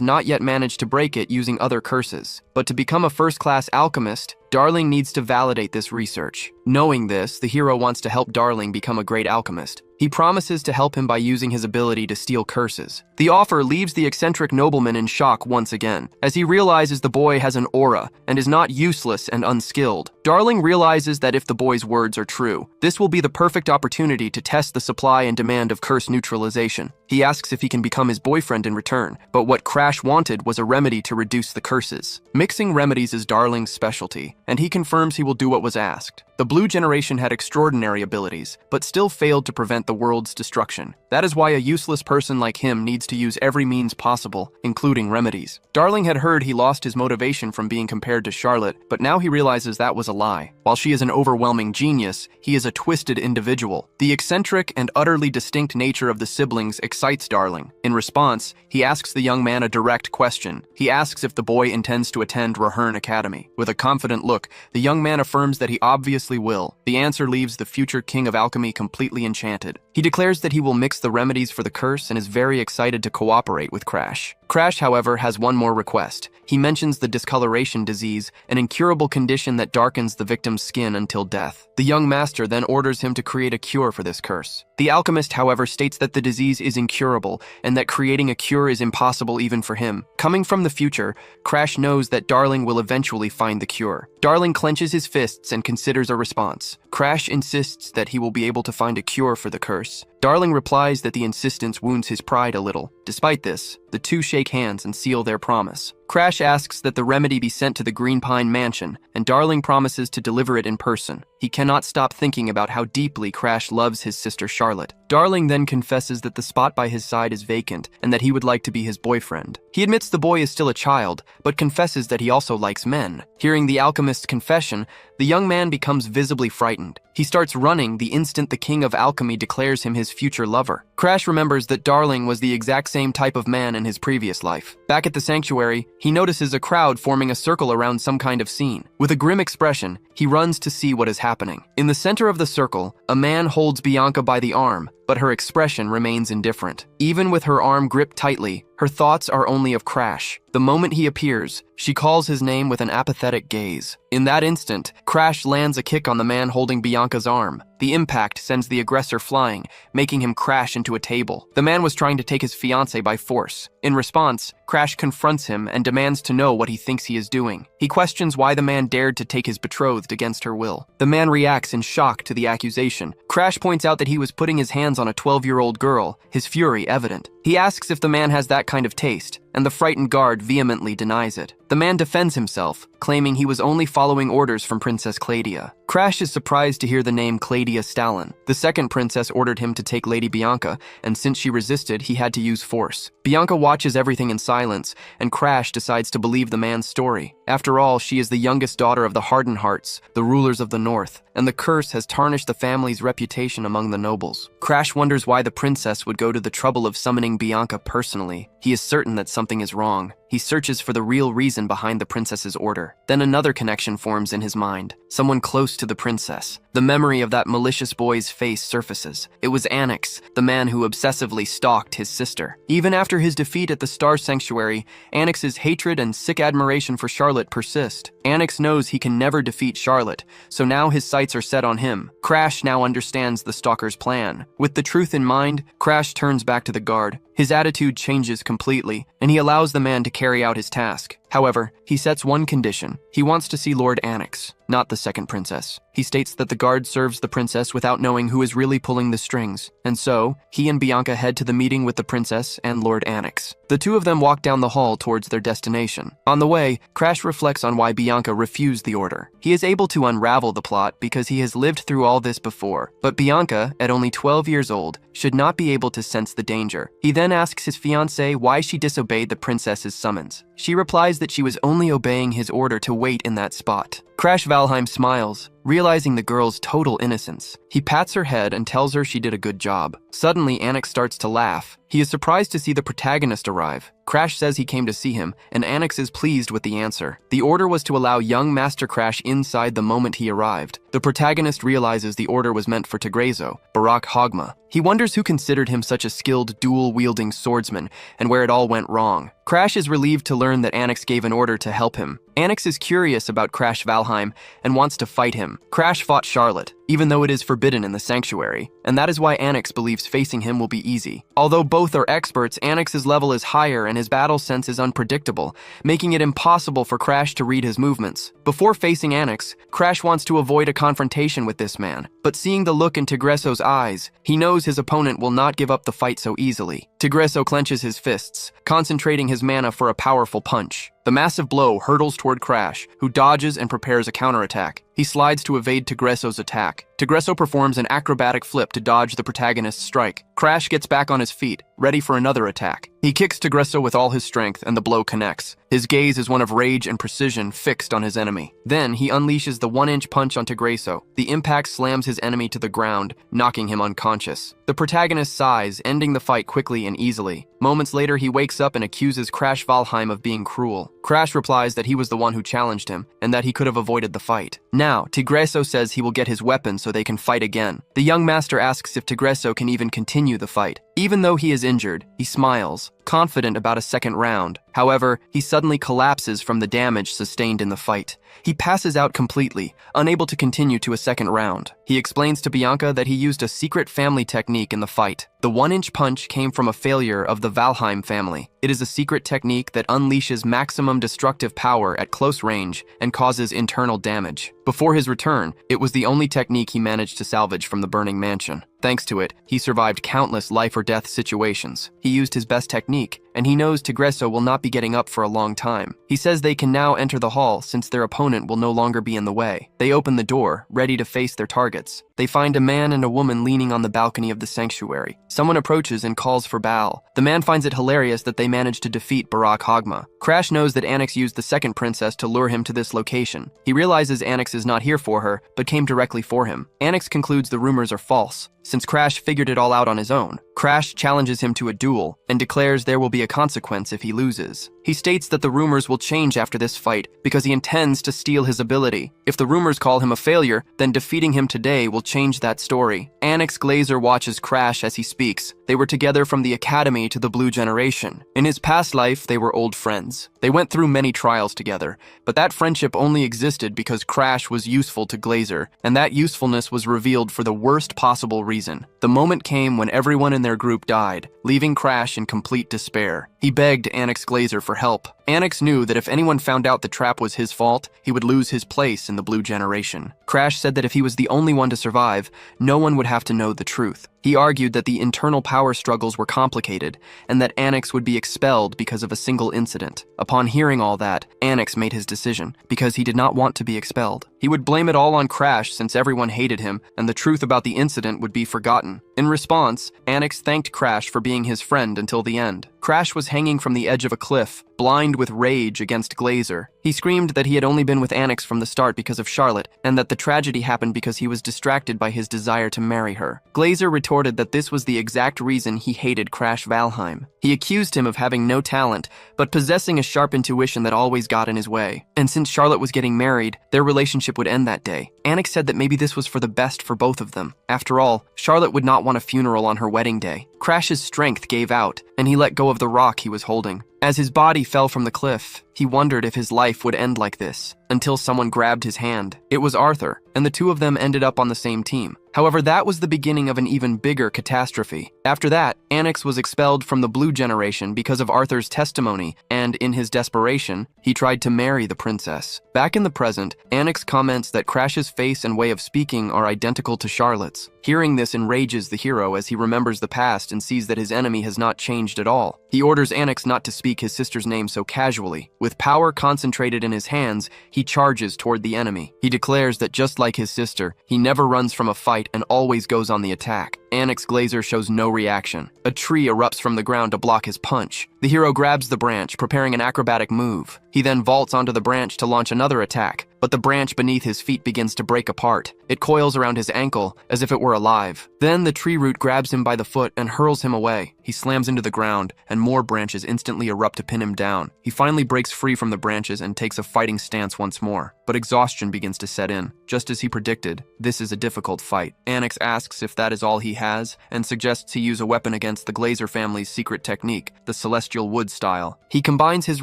not yet managed to break it using other curses. But to become a first-class alchemist, Darling needs to validate this research. Knowing this, the hero wants to help Darling become a great alchemist. He promises to help him by using his ability to steal curses. The offer leaves the eccentric nobleman in shock once again, as he realizes the boy has an aura and is not useless and unskilled. Darling realizes that if the boy's words are true, this will be the perfect opportunity to test the supply and demand of curse neutralization. He asks if he can become his boyfriend in return, but what Crash wanted was a remedy to reduce the curses. Mixing remedies is Darling's specialty, and he confirms he will do what was asked. The Blue Generation had extraordinary abilities, but still failed to prevent the world's destruction. That is why a useless person like him needs to use every means possible, including remedies. Darling had heard he lost his motivation from being compared to Charlotte, but now he realizes that was a lie. While she is an overwhelming genius, he is a twisted individual. The eccentric and utterly distinct nature of the siblings excites Darling. In response, he asks the young man a direct question. He asks if the boy intends to attend Rahern Academy. With a confident look, the young man affirms that he obviously will. The answer leaves the future King of Alchemy completely enchanted. He declares that he will mix the remedies for the curse and is very excited to cooperate with Crash. Crash, however, has one more request. He mentions the discoloration disease, an incurable condition that darkens the victim's skin until death. The young master then orders him to create a cure for this curse. The alchemist, however, states that the disease is incurable and that creating a cure is impossible even for him. Coming from the future, Crash knows that Darling will eventually find the cure. Darling clenches his fists and considers a response. Crash insists that he will be able to find a cure for the curse. Darling replies that the insistence wounds his pride a little. Despite this, the two shake hands and seal their promise. Crash asks that the remedy be sent to the Green Pine Mansion, and Darling promises to deliver it in person. He cannot stop thinking about how deeply Crash loves his sister Charlotte. Darling then confesses that the spot by his side is vacant and that he would like to be his boyfriend. He admits the boy is still a child, but confesses that he also likes men. Hearing the alchemist's confession, the young man becomes visibly frightened. He starts running the instant the King of Alchemy declares him his future lover. Crash remembers that Darling was the exact same type of man in his previous life. Back at the sanctuary, he notices a crowd forming a circle around some kind of scene. With a grim expression, he runs to see what is happening. In the center of the circle, a man holds Bianca by the arm, but her expression remains indifferent. Even with her arm gripped tightly, her thoughts are only of Crash. The moment he appears, she calls his name with an apathetic gaze. In that instant, Crash lands a kick on the man holding Bianca's arm. The impact sends the aggressor flying, making him crash into a table. The man was trying to take his fiancée by force. In response, Crash confronts him and demands to know what he thinks he is doing. He questions why the man dared to take his betrothed against her will. The man reacts in shock to the accusation. Crash points out that he was putting his hands on a 12-year-old girl, his fury evident. He asks if the man has that kind of taste, and the frightened guard vehemently denies it. The man defends himself, claiming he was only following orders from Princess Claudia. Crash is surprised to hear the name Claudia Stalin. The second princess ordered him to take Lady Bianca, and since she resisted, he had to use force. Bianca watches everything in silence, and Crash decides to believe the man's story. After all, she is the youngest daughter of the Hardenhearts, the rulers of the North, and the curse has tarnished the family's reputation among the nobles. Crash wonders why the princess would go to the trouble of summoning Bianca personally. He is certain that something is wrong. He searches for the real reason behind the princess's order. Then another connection forms in his mind. Someone close to the princess. The memory of that malicious boy's face surfaces. It was Annex, the man who obsessively stalked his sister. Even after his defeat at the Star Sanctuary, Annex's hatred and sick admiration for Charlotte persist. Annex knows he can never defeat Charlotte, so now his sights are set on him. Crash now understands the stalker's plan. With the truth in mind, Crash turns back to the guard. His attitude changes completely, and he allows the man to carry out his task. However, he sets one condition. He wants to see Lord Annex, not the second princess. He states that the guard serves the princess without knowing who is really pulling the strings, and so, he and Bianca head to the meeting with the princess and Lord Annex. The two of them walk down the hall towards their destination. On the way, Crash reflects on why Bianca refused the order. He is able to unravel the plot because he has lived through all this before, but Bianca, at only 12 years old, should not be able to sense the danger. He then asks his fiancée why she disobeyed the princess's summons. She replies that she was only obeying his order to wait in that spot. Crash Valheim smiles, realizing the girl's total innocence. He pats her head and tells her she did a good job. Suddenly, Annex starts to laugh. He is surprised to see the protagonist arrive. Crash says he came to see him, and Annex is pleased with the answer. The order was to allow young Master Crash inside the moment he arrived. The protagonist realizes the order was meant for Tegreso, Barak Hogma. He wonders who considered him such a skilled, dual-wielding swordsman, and where it all went wrong. Crash is relieved to learn that Annex gave an order to help him. Annex is curious about Crash Valheim and wants to fight him. Crash fought Charlotte, even though it is forbidden in the sanctuary, and that is why Annex believes facing him will be easy. Although both are experts, Annex's level is higher and his battle sense is unpredictable, making it impossible for Crash to read his movements. Before facing Annex, Crash wants to avoid a confrontation with this man, but seeing the look in Tegreso's eyes, he knows his opponent will not give up the fight so easily. Tegreso clenches his fists, concentrating his mana for a powerful punch. The massive blow hurtles toward Crash, who dodges and prepares a counterattack. He slides to evade Tegreso's attack. Tegreso performs an acrobatic flip to dodge the protagonist's strike. Crash gets back on his feet, ready for another attack. He kicks Tegreso with all his strength and the blow connects. His gaze is one of rage and precision fixed on his enemy. Then he unleashes the 1-inch punch on Tegreso. The impact slams his enemy to the ground, knocking him unconscious. The protagonist sighs, ending the fight quickly and easily. Moments later, he wakes up and accuses Crash Valheim of being cruel. Crash replies that he was the one who challenged him, and that he could have avoided the fight. Now, Tegreso says he will get his weapon so they can fight again. The young master asks if Tegreso can even continue the fight. Even though he is injured, he smiles, confident about a second round. However, he suddenly collapses from the damage sustained in the fight. He passes out completely, unable to continue to a second round. He explains to Bianca that he used a secret family technique in the fight. The 1-inch punch came from a failure of the Valheim family. It is a secret technique that unleashes maximum destructive power at close range and causes internal damage. Before his return, it was the only technique he managed to salvage from the burning mansion. Thanks to it, he survived countless life-or-death situations. He used his best technique, and he knows Tegreso will not be getting up for a long time. He says they can now enter the hall since their opponent will no longer be in the way. They open the door, ready to face their targets. They find a man and a woman leaning on the balcony of the sanctuary. Someone approaches and calls for Baal. The man finds it hilarious that they managed to defeat Barak Hogma. Crash knows that Annex used the second princess to lure him to this location. He realizes Annex is not here for her, but came directly for him. Annex concludes the rumors are false, since Crash figured it all out on his own. Crash challenges him to a duel and declares there will be a consequence if he loses. He states that the rumors will change after this fight because he intends to steal his ability. If the rumors call him a failure, then defeating him today will change that story. Annex Glazer watches Crash as he speaks. They were together from the academy to the Blue Generation. In his past life, they were old friends. They went through many trials together, but that friendship only existed because Crash was useful to Glazer, and that usefulness was revealed for the worst possible reason. The moment came when everyone in their group died, leaving Crash in complete despair. He begged Annex Glazer for help. Annex knew that if anyone found out the trap was his fault, he would lose his place in the Blue Generation. Crash said that if he was the only one to survive, no one would have to know the truth. He argued that the internal power struggles were complicated, and that Annex would be expelled because of a single incident. Upon hearing all that, Annex made his decision, because he did not want to be expelled. He would blame it all on Crash since everyone hated him, and the truth about the incident would be forgotten. In response, Annex thanked Crash for being his friend until the end. Crash was hanging from the edge of a cliff, blind with rage against Glazer. He screamed that he had only been with Annex from the start because of Charlotte, and that the tragedy happened because he was distracted by his desire to marry her. Glazer retorted that this was the exact reason he hated Crash Valheim. He accused him of having no talent, but possessing a sharp intuition that always got in his way. And since Charlotte was getting married, their relationship would end that day. Annex said that maybe this was for the best for both of them. After all, Charlotte would not want a funeral on her wedding day. Crash's strength gave out, and he let go of the rock he was holding. As his body fell from the cliff, he wondered if his life would end like this, until someone grabbed his hand. It was Arthur, and the two of them ended up on the same team. However, that was the beginning of an even bigger catastrophe. After that, Anix was expelled from the Blue Generation because of Arthur's testimony, and in his desperation, he tried to marry the princess. Back in the present, Anix comments that Crash's face and way of speaking are identical to Charlotte's. Hearing this enrages the hero as he remembers the past and sees that his enemy has not changed at all. He orders Anix not to speak his sister's name so casually. With power concentrated in his hands, he charges toward the enemy. He declares that just like his sister, he never runs from a fight and always goes on the attack. Anix Glazer shows no reaction. A tree erupts from the ground to block his punch. The hero grabs the branch, preparing an acrobatic move. He then vaults onto the branch to launch another attack, but the branch beneath his feet begins to break apart. It coils around his ankle as if it were alive. Then the tree root grabs him by the foot and hurls him away. He slams into the ground, and more branches instantly erupt to pin him down. He finally breaks free from the branches and takes a fighting stance once more, but exhaustion begins to set in. Just as he predicted, this is a difficult fight. Anix asks if that is all he has, and suggests he use a weapon against the Glazer family's secret technique, the Celestial Wood style. He combines his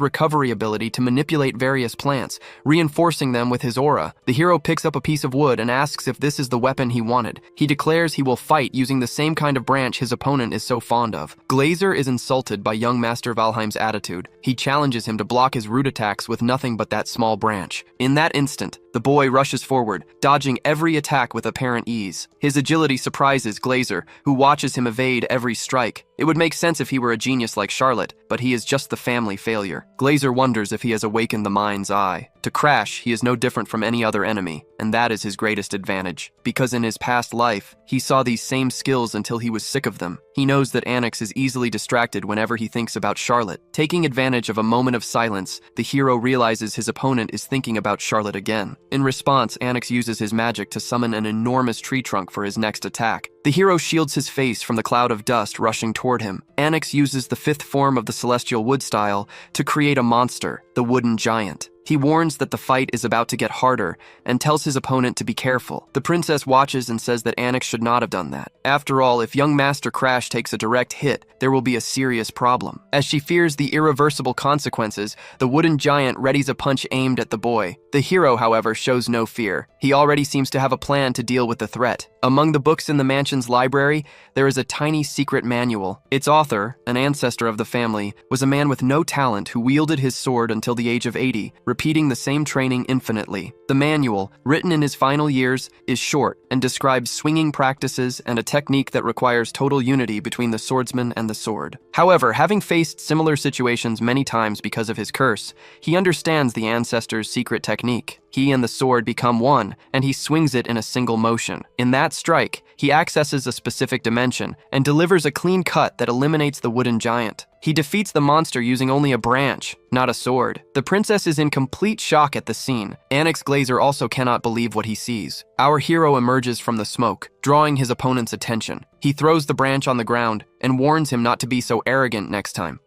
recovery ability to manipulate various plants, reinforcing them with his aura. The hero picks up a piece of wood and asks if this is the weapon he wanted. He declares he will fight using the same kind of branch his opponent is so fond of. Glazer is insulted by young Master Valheim's attitude. He challenges him to block his root attacks with nothing but that small branch. In that instant, the boy rushes forward, dodging every attack with apparent ease. His agility surprises Glazer, who watches him evade every strike. It would make sense if he were a genius like Charlotte, but he is just the family failure. Glazer wonders if he has awakened the mind's eye. To Crash, he is no different from any other enemy, and that is his greatest advantage. Because in his past life, he saw these same skills until he was sick of them. He knows that Anix is easily distracted whenever he thinks about Charlotte. Taking advantage of a moment of silence, the hero realizes his opponent is thinking about Charlotte again. In response, Anix uses his magic to summon an enormous tree trunk for his next attack. The hero shields his face from the cloud of dust rushing toward him. Anix uses the fifth form of the Celestial Wood style to create a monster, the Wooden Giant. He warns that the fight is about to get harder and tells his opponent to be careful. The princess watches and says that Anix should not have done that. After all, if young Master Crash takes a direct hit, there will be a serious problem. As she fears the irreversible consequences, the Wooden Giant readies a punch aimed at the boy. The hero, however, shows no fear. He already seems to have a plan to deal with the threat. Among the books in the mansion's library, there is a tiny secret manual. Its author, an ancestor of the family, was a man with no talent who wielded his sword until the age of 80, repeating the same training infinitely. The manual, written in his final years, is short and describes swinging practices and a technique that requires total unity between the swordsman and the sword. However, having faced similar situations many times because of his curse, he understands the ancestor's secret technique. He and the sword become one, and he swings it in a single motion. In that strike, he accesses a specific dimension and delivers a clean cut that eliminates the Wooden Giant. He defeats the monster using only a branch, not a sword. The princess is in complete shock at the scene. Anix Glazer also cannot believe what he sees. Our hero emerges from the smoke, drawing his opponent's attention. He throws the branch on the ground and warns him not to be so arrogant next time.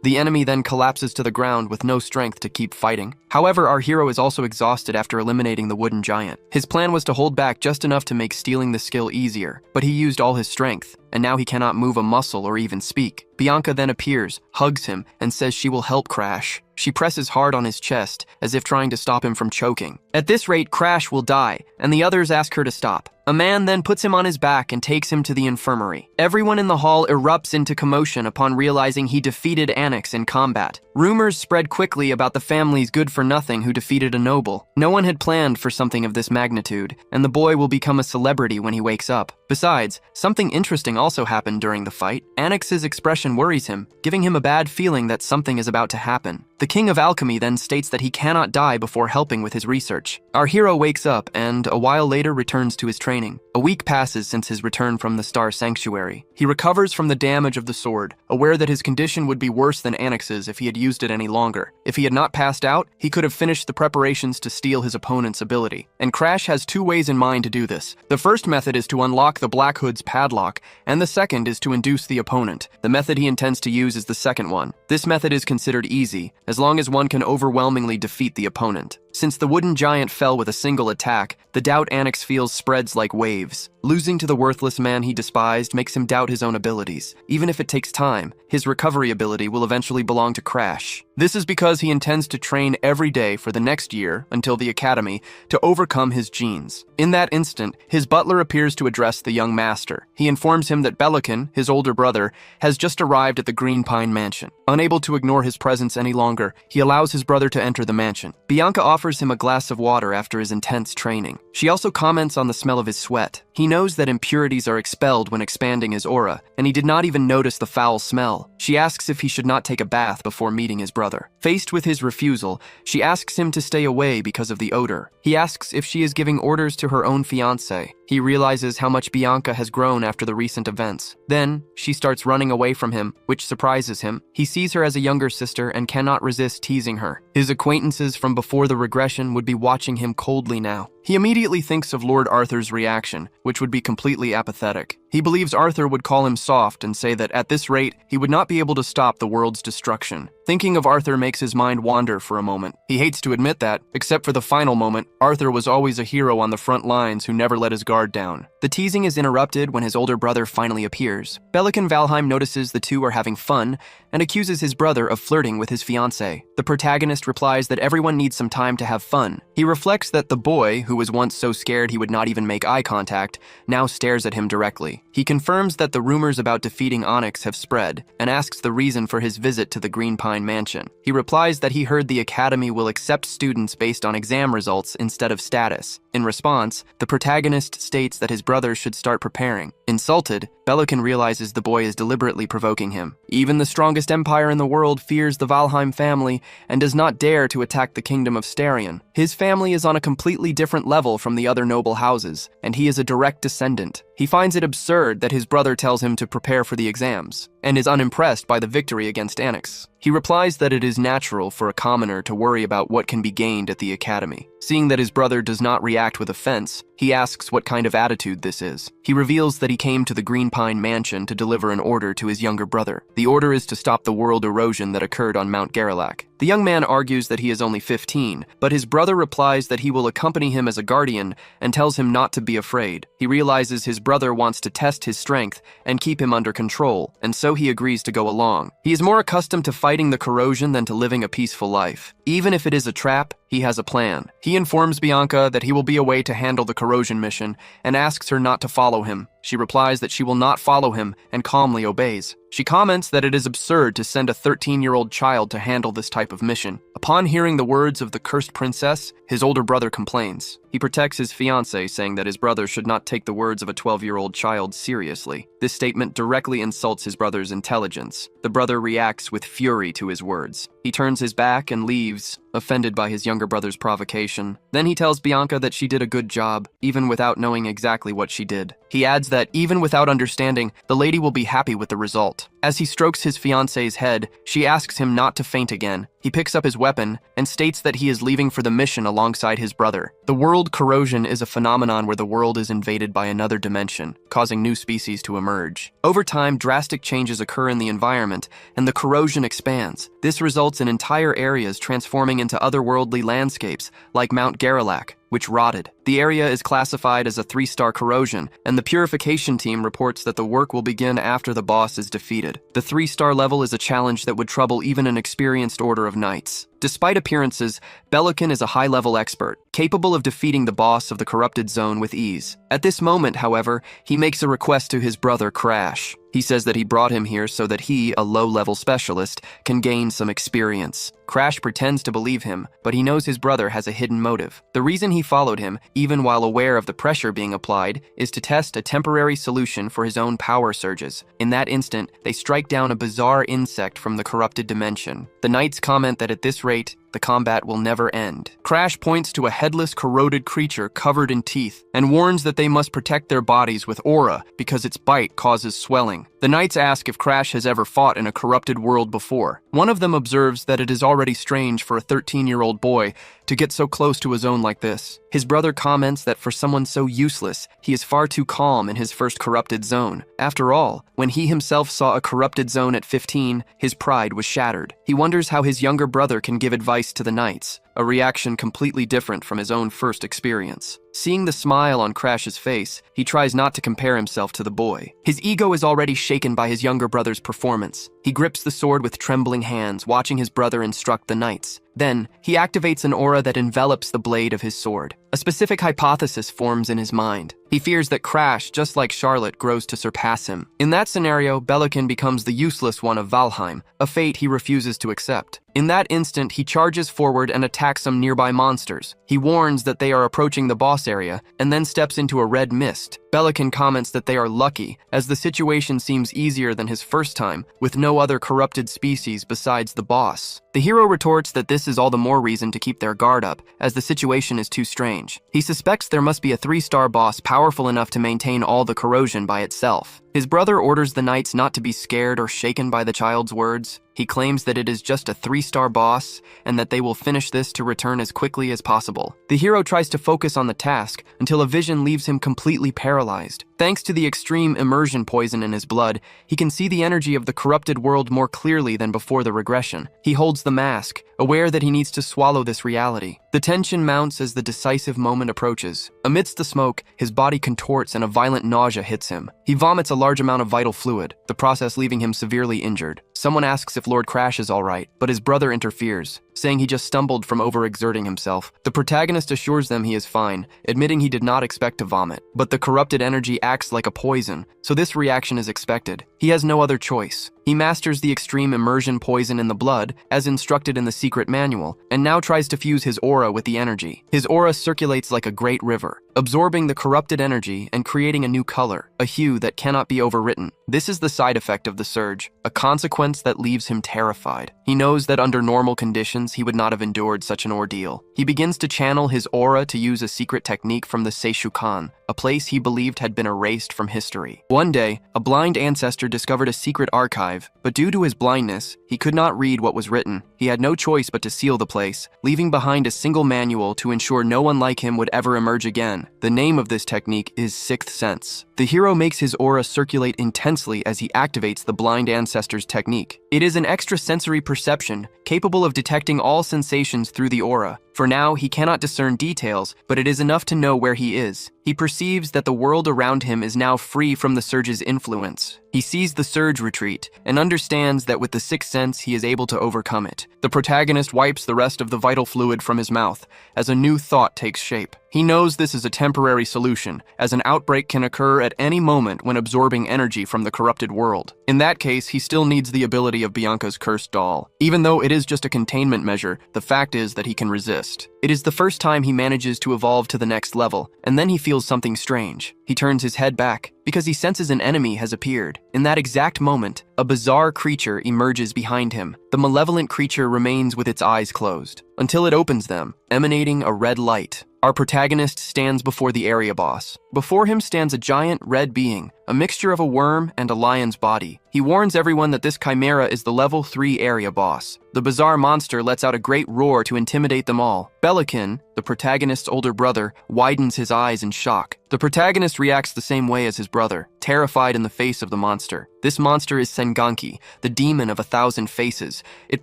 The enemy then collapses to the ground with no strength to keep fighting. However, our hero is also exhausted after eliminating the Wooden Giant. His plan was to hold back just enough to make stealing the skill easier, but he used all his strength, and now he cannot move a muscle or even speak. Bianca then appears, hugs him, and says she will help Crash. She presses hard on his chest, as if trying to stop him from choking. At this rate, Crash will die, and the others ask her to stop. A man then puts him on his back and takes him to the infirmary. Everyone in the hall erupts into commotion upon realizing he defeated Anix in combat. Rumors spread quickly about the family's good-for-nothing who defeated a noble. No one had planned for something of this magnitude, and the boy will become a celebrity when he wakes up. Besides, something interesting also happened during the fight. Anix's expression worries him, giving him a bad feeling that something is about to happen. The King of Alchemy then states that he cannot die before helping with his research. Our hero wakes up and, a while later, returns to his training. A week passes since his return from the Star Sanctuary. He recovers from the damage of the sword, aware that his condition would be worse than Anix's if he had used it any longer. If he had not passed out, he could have finished the preparations to steal his opponent's ability. And Crash has two ways in mind to do this. The first method is to unlock the Black Hood's padlock, and the second is to induce the opponent. The method he intends to use is the second one. This method is considered easy, as long as one can overwhelmingly defeat the opponent. Since the Wooden Giant fell with a single attack, the doubt Anix feels spreads like waves. leaves. Losing to the worthless man he despised makes him doubt his own abilities. Even if it takes time, his recovery ability will eventually belong to Crash. This is because he intends to train every day for the next year, until the academy, to overcome his genes. In that instant, his butler appears to address the young master. He informs him that Belican, his older brother, has just arrived at the Green Pine Mansion. Unable to ignore his presence any longer, he allows his brother to enter the mansion. Bianca offers him a glass of water after his intense training. She also comments on the smell of his sweat. He knows that impurities are expelled when expanding his aura, and he did not even notice the foul smell. She asks if he should not take a bath before meeting his brother. Faced with his refusal, she asks him to stay away because of the odor. He asks if she is giving orders to her own fiancé. He realizes how much Bianca has grown after the recent events. Then, she starts running away from him, which surprises him. He sees her as a younger sister and cannot resist teasing her. His acquaintances from before the regression would be watching him coldly now. He immediately thinks of Lord Arthur's reaction, which would be completely apathetic. He believes Arthur would call him soft and say that at this rate, he would not be able to stop the world's destruction. Thinking of Arthur makes his mind wander for a moment. He hates to admit that, except for the final moment, Arthur was always a hero on the front lines who never let his guard down. The teasing is interrupted when his older brother finally appears. Belican Valheim notices the two are having fun and accuses his brother of flirting with his fiancée. The protagonist replies that everyone needs some time to have fun. He reflects that the boy, who was once so scared he would not even make eye contact, now stares at him directly. He confirms that the rumors about defeating Onyx have spread and asks the reason for his visit to the Green Pine Mansion. He replies that he heard the academy will accept students based on exam results instead of status. In response, the protagonist states that his brother should start preparing. Insulted, Belican realizes the boy is deliberately provoking him. Even the strongest empire in the world fears the Valheim family and does not dare to attack the kingdom of Starion. His family is on a completely different level from the other noble houses, and he is a direct descendant. He finds it absurd that his brother tells him to prepare for the exams, and is unimpressed by the victory against Onyx. He replies that it is natural for a commoner to worry about what can be gained at the academy. Seeing that his brother does not react with offense, he asks what kind of attitude this is. He reveals that he came to the Green Pine Mansion to deliver an order to his younger brother. The order is to stop the world erosion that occurred on Mount Garelac. The young man argues that he is only 15, but his brother replies that he will accompany him as a guardian and tells him not to be afraid. He realizes his brother wants to test his strength and keep him under control, and so he agrees to go along. He is more accustomed to fighting the corrosion than to living a peaceful life. Even if it is a trap, he has a plan. He informs Bianca that he will be away to handle the corrosion mission and asks her not to follow him. She replies that she will not follow him and calmly obeys. She comments that it is absurd to send a 13-year-old child to handle this type of mission. Upon hearing the words of the cursed princess, his older brother complains. He protects his fiancée, saying that his brother should not take the words of a 12-year-old child seriously. This statement directly insults his brother's intelligence. The brother reacts with fury to his words. He turns his back and leaves, offended by his younger brother's provocation. Then he tells Bianca that she did a good job, even without knowing exactly what she did. He adds that even without understanding, the lady will be happy with the result. As he strokes his fiancée's head, she asks him not to faint again. He picks up his weapon and states that he is leaving for the mission alongside his brother. The world corrosion is a phenomenon where the world is invaded by another dimension, causing new species to emerge. Over time, drastic changes occur in the environment, and the corrosion expands. This results in entire areas transforming into otherworldly landscapes, like Mount Garelac, which rotted. The area is classified as a 3-star corrosion, and the purification team reports that the work will begin after the boss is defeated. The 3-star level is a challenge that would trouble even an experienced order of knights. Despite appearances, Belican is a high-level expert, capable of defeating the boss of the corrupted zone with ease. At this moment, however, he makes a request to his brother Crash. He says that he brought him here so that he, a low-level specialist, can gain some experience. Crash pretends to believe him, but he knows his brother has a hidden motive. The reason he followed him, even while aware of the pressure being applied, is to test a temporary solution for his own power surges. In that instant, they strike down a bizarre insect from the corrupted dimension. The knights comment that at this rate, the combat will never end. Crash points to a headless, corroded creature covered in teeth and warns that they must protect their bodies with aura because its bite causes swelling. The knights ask if Crash has ever fought in a corrupted world before. One of them observes that it is already strange for a 13-year-old boy to get so close to his own like this. His brother comments that for someone so useless, he is far too calm in his first corrupted zone. After all, when he himself saw a corrupted zone at 15, his pride was shattered. He wonders how his younger brother can give advice to the knights, a reaction completely different from his own first experience. Seeing the smile on Crash's face, he tries not to compare himself to the boy. His ego is already shaken by his younger brother's performance. He grips the sword with trembling hands, watching his brother instruct the knights. Then, he activates an aura that envelops the blade of his sword. A specific hypothesis forms in his mind. He fears that Crash, just like Charlotte, grows to surpass him. In that scenario, Belikin becomes the useless one of Valheim, a fate he refuses to accept. In that instant, he charges forward and attacks some nearby monsters. He warns that they are approaching the boss area, and then steps into a red mist. Belikin comments that they are lucky, as the situation seems easier than his first time, with no other corrupted species besides the boss. The hero retorts that this is all the more reason to keep their guard up, as the situation is too strange. He suspects there must be a 3-star boss powerful enough to maintain all the corrosion by itself. His brother orders the knights not to be scared or shaken by the child's words. He claims that it is just a 3-star boss, and that they will finish this to return as quickly as possible. The hero tries to focus on the task until a vision leaves him completely paralyzed. Thanks to the extreme immersion poison in his blood, he can see the energy of the corrupted world more clearly than before the regression. He holds the mask, aware that he needs to swallow this reality. The tension mounts as the decisive moment approaches. Amidst the smoke, his body contorts and a violent nausea hits him. He vomits a large amount of vital fluid, the process leaving him severely injured. Someone asks if Lord Crash is alright, but his brother interferes, saying he just stumbled from overexerting himself. The protagonist assures them he is fine, admitting he did not expect to vomit. But the corrupted energy acts like a poison, so this reaction is expected. He has no other choice. He masters the extreme immersion poison in the blood, as instructed in the secret manual, and now tries to fuse his aura with the energy. His aura circulates like a great river, absorbing the corrupted energy and creating a new color, a hue that cannot be overwritten. This is the side effect of the surge, a consequence that leaves him terrified. He knows that under normal conditions, he would not have endured such an ordeal. He begins to channel his aura to use a secret technique from the Seishukan, a place he believed had been erased from history. One day, a blind ancestor discovered a secret archive, but due to his blindness, he could not read what was written. He had no choice but to seal the place, leaving behind a single manual to ensure no one like him would ever emerge again. The name of this technique is Sixth Sense. The hero makes his aura circulate intensely as he activates the blind ancestor's technique. It is an extrasensory perception, capable of detecting all sensations through the aura. For now, he cannot discern details, but it is enough to know where he is. He perceives that the world around him is now free from the surge's influence. He sees the surge retreat, and understands that with the sixth sense he is able to overcome it. The protagonist wipes the rest of the vital fluid from his mouth, as a new thought takes shape. He knows this is a temporary solution, as an outbreak can occur at any moment when absorbing energy from the corrupted world. In that case, he still needs the ability of Bianca's cursed doll. Even though it is just a containment measure, the fact is that he can resist. It is the first time he manages to evolve to the next level, and then he feels something strange. He turns his head back, because he senses an enemy has appeared. In that exact moment, a bizarre creature emerges behind him. The malevolent creature remains with its eyes closed, until it opens them, emanating a red light. Our protagonist stands before the area boss. Before him stands a giant red being, a mixture of a worm and a lion's body. He warns everyone that this chimera is the level 3 area boss. The bizarre monster lets out a great roar to intimidate them all. Belikin, the protagonist's older brother, widens his eyes in shock. The protagonist reacts the same way as his brother, terrified in the face of the monster. This monster is Senganki, the demon of 1,000 faces. It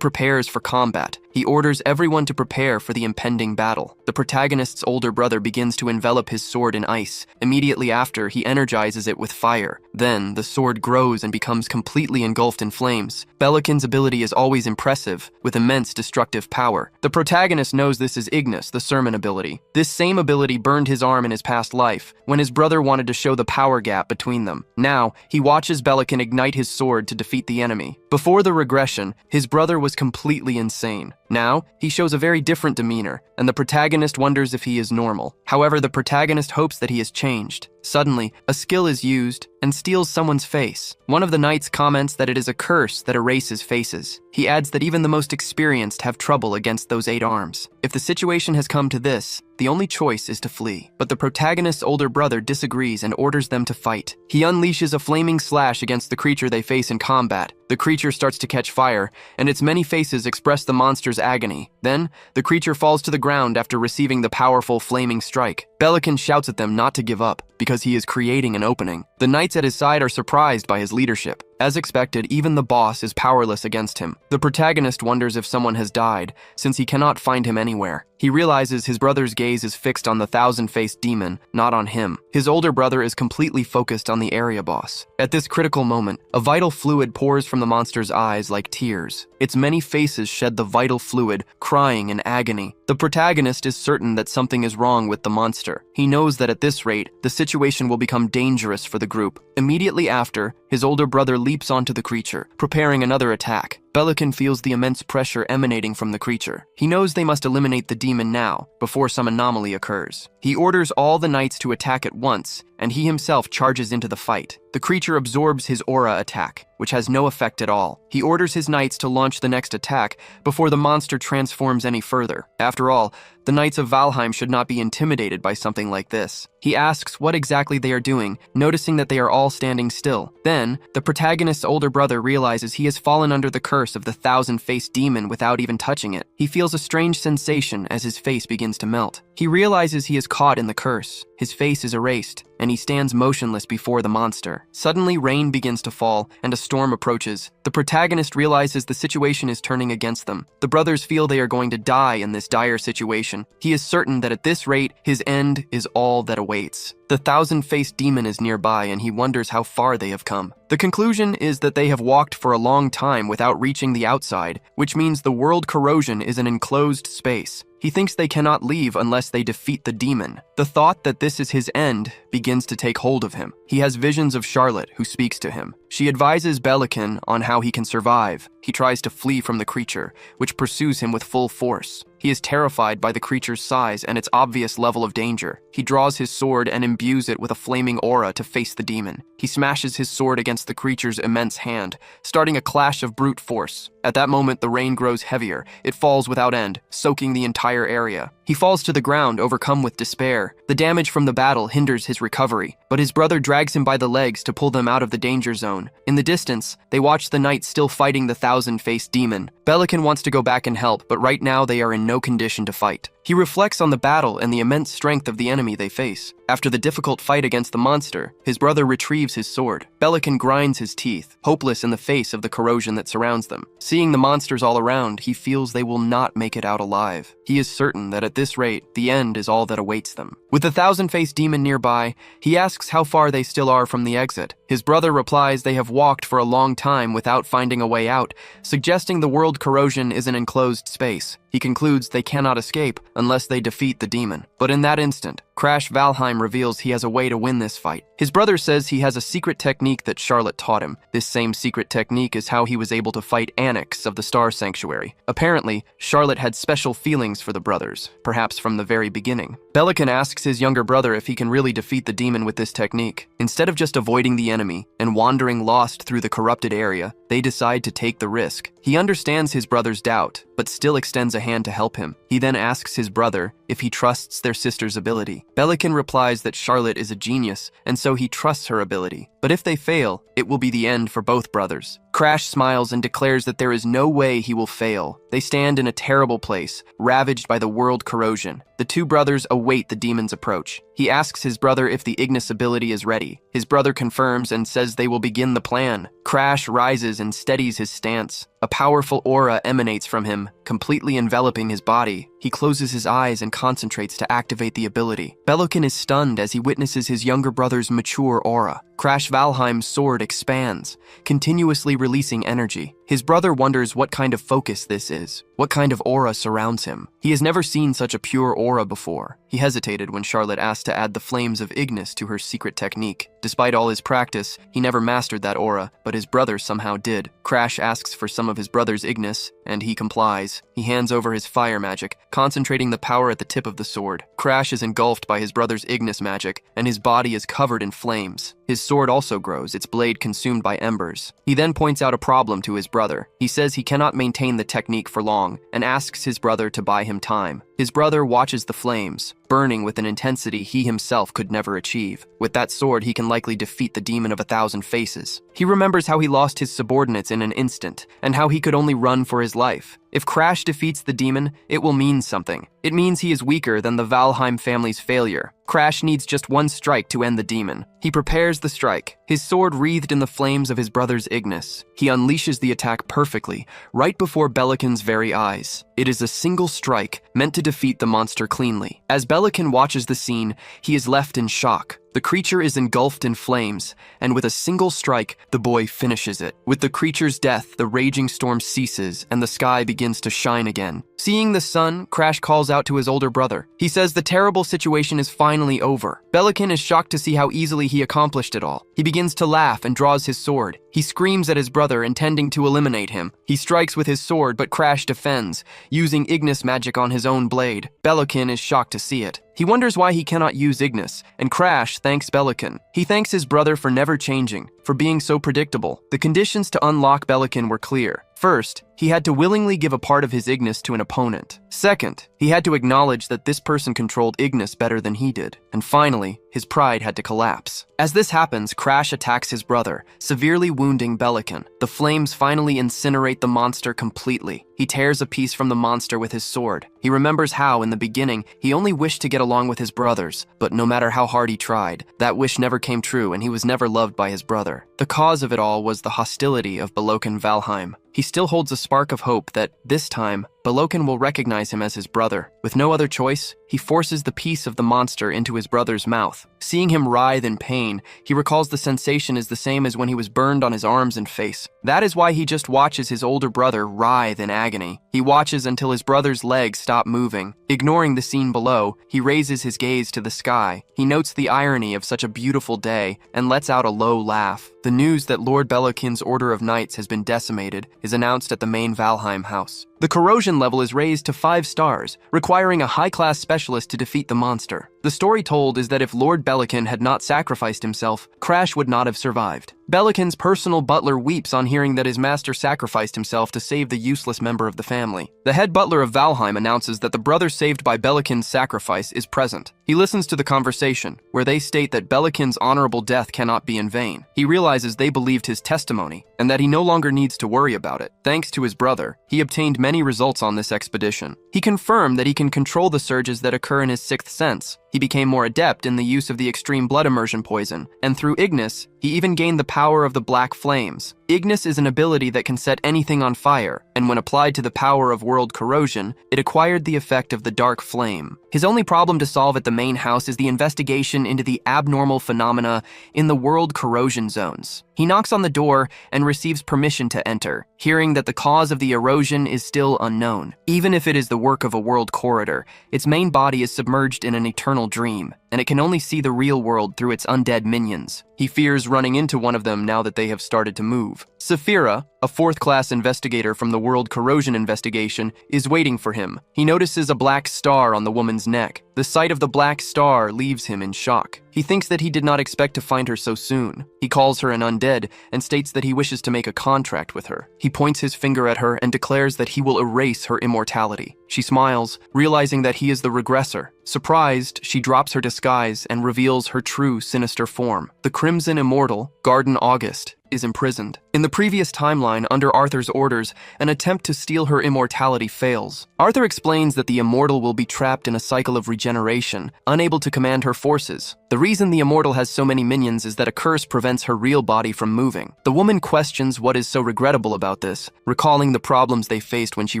prepares for combat. He orders everyone to prepare for the impending battle. The protagonist's older brother begins to envelop his sword in ice. Immediately after, he energizes it with fire. Then, the sword grows and becomes completely engulfed in flames. Belikin's ability is always impressive, with immense destructive power. The protagonist knows this is Ignis, the sermon ability. This same ability burned his arm in his past life, when his brother wanted to show the power gap between them. Now, he watches Belikin ignite his sword to defeat the enemy. Before the regression, his brother was completely insane. Now, he shows a very different demeanor, and the protagonist wonders if he is normal. However, the protagonist hopes that he has changed. Suddenly, a skill is used and steals someone's face. One of the knights comments that it is a curse that erases faces. He adds that even the most experienced have trouble against those 8 arms. If the situation has come to this, the only choice is to flee. But the protagonist's older brother disagrees and orders them to fight. He unleashes a flaming slash against the creature they face in combat. The creature starts to catch fire, and its many faces express the monster's agony. Then, the creature falls to the ground after receiving the powerful flaming strike. Belikin shouts at them not to give up, because he is creating an opening. The knights at his side are surprised by his leadership. As expected, even the boss is powerless against him. The protagonist wonders if someone has died, since he cannot find him anywhere. He realizes his brother's gaze is fixed on the thousand-faced demon, not on him. His older brother is completely focused on the area boss. At this critical moment, a vital fluid pours from the monster's eyes like tears. Its many faces shed the vital fluid, crying in agony. The protagonist is certain that something is wrong with the monster. He knows that at this rate, the situation will become dangerous for the group. Immediately after, his older brother leaps onto the creature, preparing another attack. Belican feels the immense pressure emanating from the creature. He knows they must eliminate the demon now, before some anomaly occurs. He orders all the knights to attack at once, and he himself charges into the fight. The creature absorbs his aura attack, which has no effect at all. He orders his knights to launch the next attack before the monster transforms any further. After all, the Knights of Valheim should not be intimidated by something like this. He asks what exactly they are doing, noticing that they are all standing still. Then, the protagonist's older brother realizes he has fallen under the curse of the thousand-faced demon without even touching it. He feels a strange sensation as his face begins to melt. He realizes he is caught in the curse. His face is erased, and he stands motionless before the monster. Suddenly, rain begins to fall, and a storm approaches. The protagonist realizes the situation is turning against them. The brothers feel they are going to die in this dire situation. He is certain that at this rate, his end is all that awaits. The thousand-faced demon is nearby, and he wonders how far they have come. The conclusion is that they have walked for a long time without reaching the outside, which means the world corrosion is an enclosed space. He thinks they cannot leave unless they defeat the demon. The thought that this is his end begins to take hold of him. He has visions of Charlotte, who speaks to him. She advises Belican on how he can survive. He tries to flee from the creature, which pursues him with full force. He is terrified by the creature's size and its obvious level of danger. He draws his sword and imbues it with a flaming aura to face the demon. He smashes his sword against the creature's immense hand, starting a clash of brute force. At that moment, the rain grows heavier. It falls without end, soaking the entire area. He falls to the ground, overcome with despair. The damage from the battle hinders his recovery, but his brother drags him by the legs to pull them out of the danger zone. In the distance, they watch the knights still fighting the thousand-faced demon. Belican wants to go back and help, but right now they are in no condition to fight. He reflects on the battle and the immense strength of the enemy they face. After the difficult fight against the monster, his brother retrieves his sword. Belican grinds his teeth, hopeless in the face of the corrosion that surrounds them. Seeing the monsters all around, he feels they will not make it out alive. He is certain that at this rate, the end is all that awaits them. With the thousand-faced demon nearby, he asks how far they still are from the exit. His brother replies they have walked for a long time without finding a way out, suggesting the world corrosion is an enclosed space. He concludes they cannot escape unless they defeat the demon. But in that instant, Crash Valheim reveals he has a way to win this fight. His brother says he has a secret technique that Charlotte taught him. This same secret technique is how he was able to fight Annex of the Star Sanctuary. Apparently, Charlotte had special feelings for the brothers, perhaps from the very beginning. Belican asks his younger brother if he can really defeat the demon with this technique. Instead of just avoiding the enemy and wandering lost through the corrupted area, they decide to take the risk. He understands his brother's doubt, but still extends a hand to help him. He then asks his brother if he trusts their sister's ability. Belican replies that Charlotte is a genius, and so he trusts her ability. But if they fail, it will be the end for both brothers. Crash smiles and declares that there is no way he will fail. They stand in a terrible place, ravaged by the world corrosion. The two brothers await the demon's approach. He asks his brother if the Ignis ability is ready. His brother confirms and says they will begin the plan. Crash rises and steadies his stance. A powerful aura emanates from him, completely enveloping his body. He closes his eyes and concentrates to activate the ability. Belican is stunned as he witnesses his younger brother's mature aura. Crash Valheim's sword expands, continuously releasing energy. His brother wonders what kind of focus this is, what kind of aura surrounds him. He has never seen such a pure aura before. He hesitated when Charlotte asked to add the flames of Ignis to her secret technique. Despite all his practice, he never mastered that aura, but his brother somehow did. Crash asks for some of his brother's Ignis, and he complies. He hands over his fire magic, concentrating the power at the tip of the sword. Crash is engulfed by his brother's Ignis magic, and his body is covered in flames. His sword also grows, its blade consumed by embers. He then points out a problem to his brother. He says he cannot maintain the technique for long, and asks his brother to buy him time. His brother watches the flames, burning with an intensity he himself could never achieve. With that sword, he can likely defeat the demon of 1,000 faces. He remembers how he lost his subordinates in an instant, and how he could only run for his life. If Crash defeats the demon, it will mean something. It means he is weaker than the Valheim family's failure. Crash needs just one strike to end the demon. He prepares the strike. his sword wreathed in the flames of his brother's Ignis. He unleashes the attack perfectly, right before Belikin's very eyes. It is a single strike, meant to defeat the monster cleanly. As Belikin watches the scene, he is left in shock. The creature is engulfed in flames, and with a single strike, the boy finishes it. With the creature's death, the raging storm ceases, and the sky begins to shine again. Seeing the sun, Crash calls out to his older brother. He says the terrible situation is finally over. Belikin is shocked to see how easily he accomplished it all. He begins to laugh and draws his sword. He screams at his brother, intending to eliminate him. He strikes with his sword, but Crash defends, using Ignis magic on his own blade. Belikin is shocked to see it. He wonders why he cannot use Ignis, and Crash thanks Belikin. He thanks his brother for never changing, for being so predictable. The conditions to unlock Belikin were clear. First, he had to willingly give a part of his Ignis to an opponent. Second, he had to acknowledge that this person controlled Ignis better than he did. And finally, his pride had to collapse. As this happens, Crash attacks his brother, severely wounding Belikin. The flames finally incinerate the monster completely. He tears a piece from the monster with his sword. He remembers how, in the beginning, he only wished to get along with his brothers, but no matter how hard he tried, that wish never came true and he was never loved by his brother. The cause of it all was the hostility of Belokin Valheim. He still holds a spark of hope that, this time, Belokin will recognize him as his brother. With no other choice, he forces the piece of the monster into his brother's mouth. Seeing him writhe in pain, he recalls the sensation is the same as when he was burned on his arms and face. That is why he just watches his older brother writhe in agony. He watches until his brother's legs stop moving. Ignoring the scene below, he raises his gaze to the sky. He notes the irony of such a beautiful day and lets out a low laugh. The news that Lord Belokin's Order of Knights has been decimated is announced at the main Valheim house. The corrosion level is raised to 5 stars, requiring a high-class specialist to defeat the monster. The story told is that if Lord Belikin had not sacrificed himself, Crash would not have survived. Belikin's personal butler weeps on hearing that his master sacrificed himself to save the useless member of the family. The head butler of Valheim announces that the brother saved by Belikin's sacrifice is present. He listens to the conversation, where they state that Belikin's honorable death cannot be in vain. He realizes they believed his testimony, and that he no longer needs to worry about it. Thanks to his brother, he obtained many results on this expedition. He confirmed that he can control the surges that occur in his 6th sense. He became more adept in the use of the extreme blood immersion poison, and through Ignis, he even gained the power of the black flames. Ignis is an ability that can set anything on fire, and when applied to the power of world corrosion, it acquired the effect of the dark flame. His only problem to solve at the main house is the investigation into the abnormal phenomena in the world corrosion zones. He knocks on the door and receives permission to enter, hearing that the cause of the erosion is still unknown. Even if it is the work of a world corridor, its main body is submerged in an eternal dream, and it can only see the real world through its undead minions. He fears running into one of them now that they have started to move. Saphira, a 4th-class investigator from the World Corrosion Investigation, is waiting for him. He notices a black star on the woman's neck. The sight of the black star leaves him in shock. He thinks that he did not expect to find her so soon. He calls her an undead and states that he wishes to make a contract with her. He points his finger at her and declares that he will erase her immortality. She smiles, realizing that he is the regressor. Surprised, she drops her disguise and reveals her true sinister form. The Crimson Immortal, Garden August, is imprisoned. In the previous timeline, under Arthur's orders, an attempt to steal her immortality fails. Arthur explains that the Immortal will be trapped in a cycle of regeneration, unable to command her forces. The reason the Immortal has so many minions is that a curse prevents her real body from moving. The woman questions what is so regrettable about this, recalling the problems they faced when she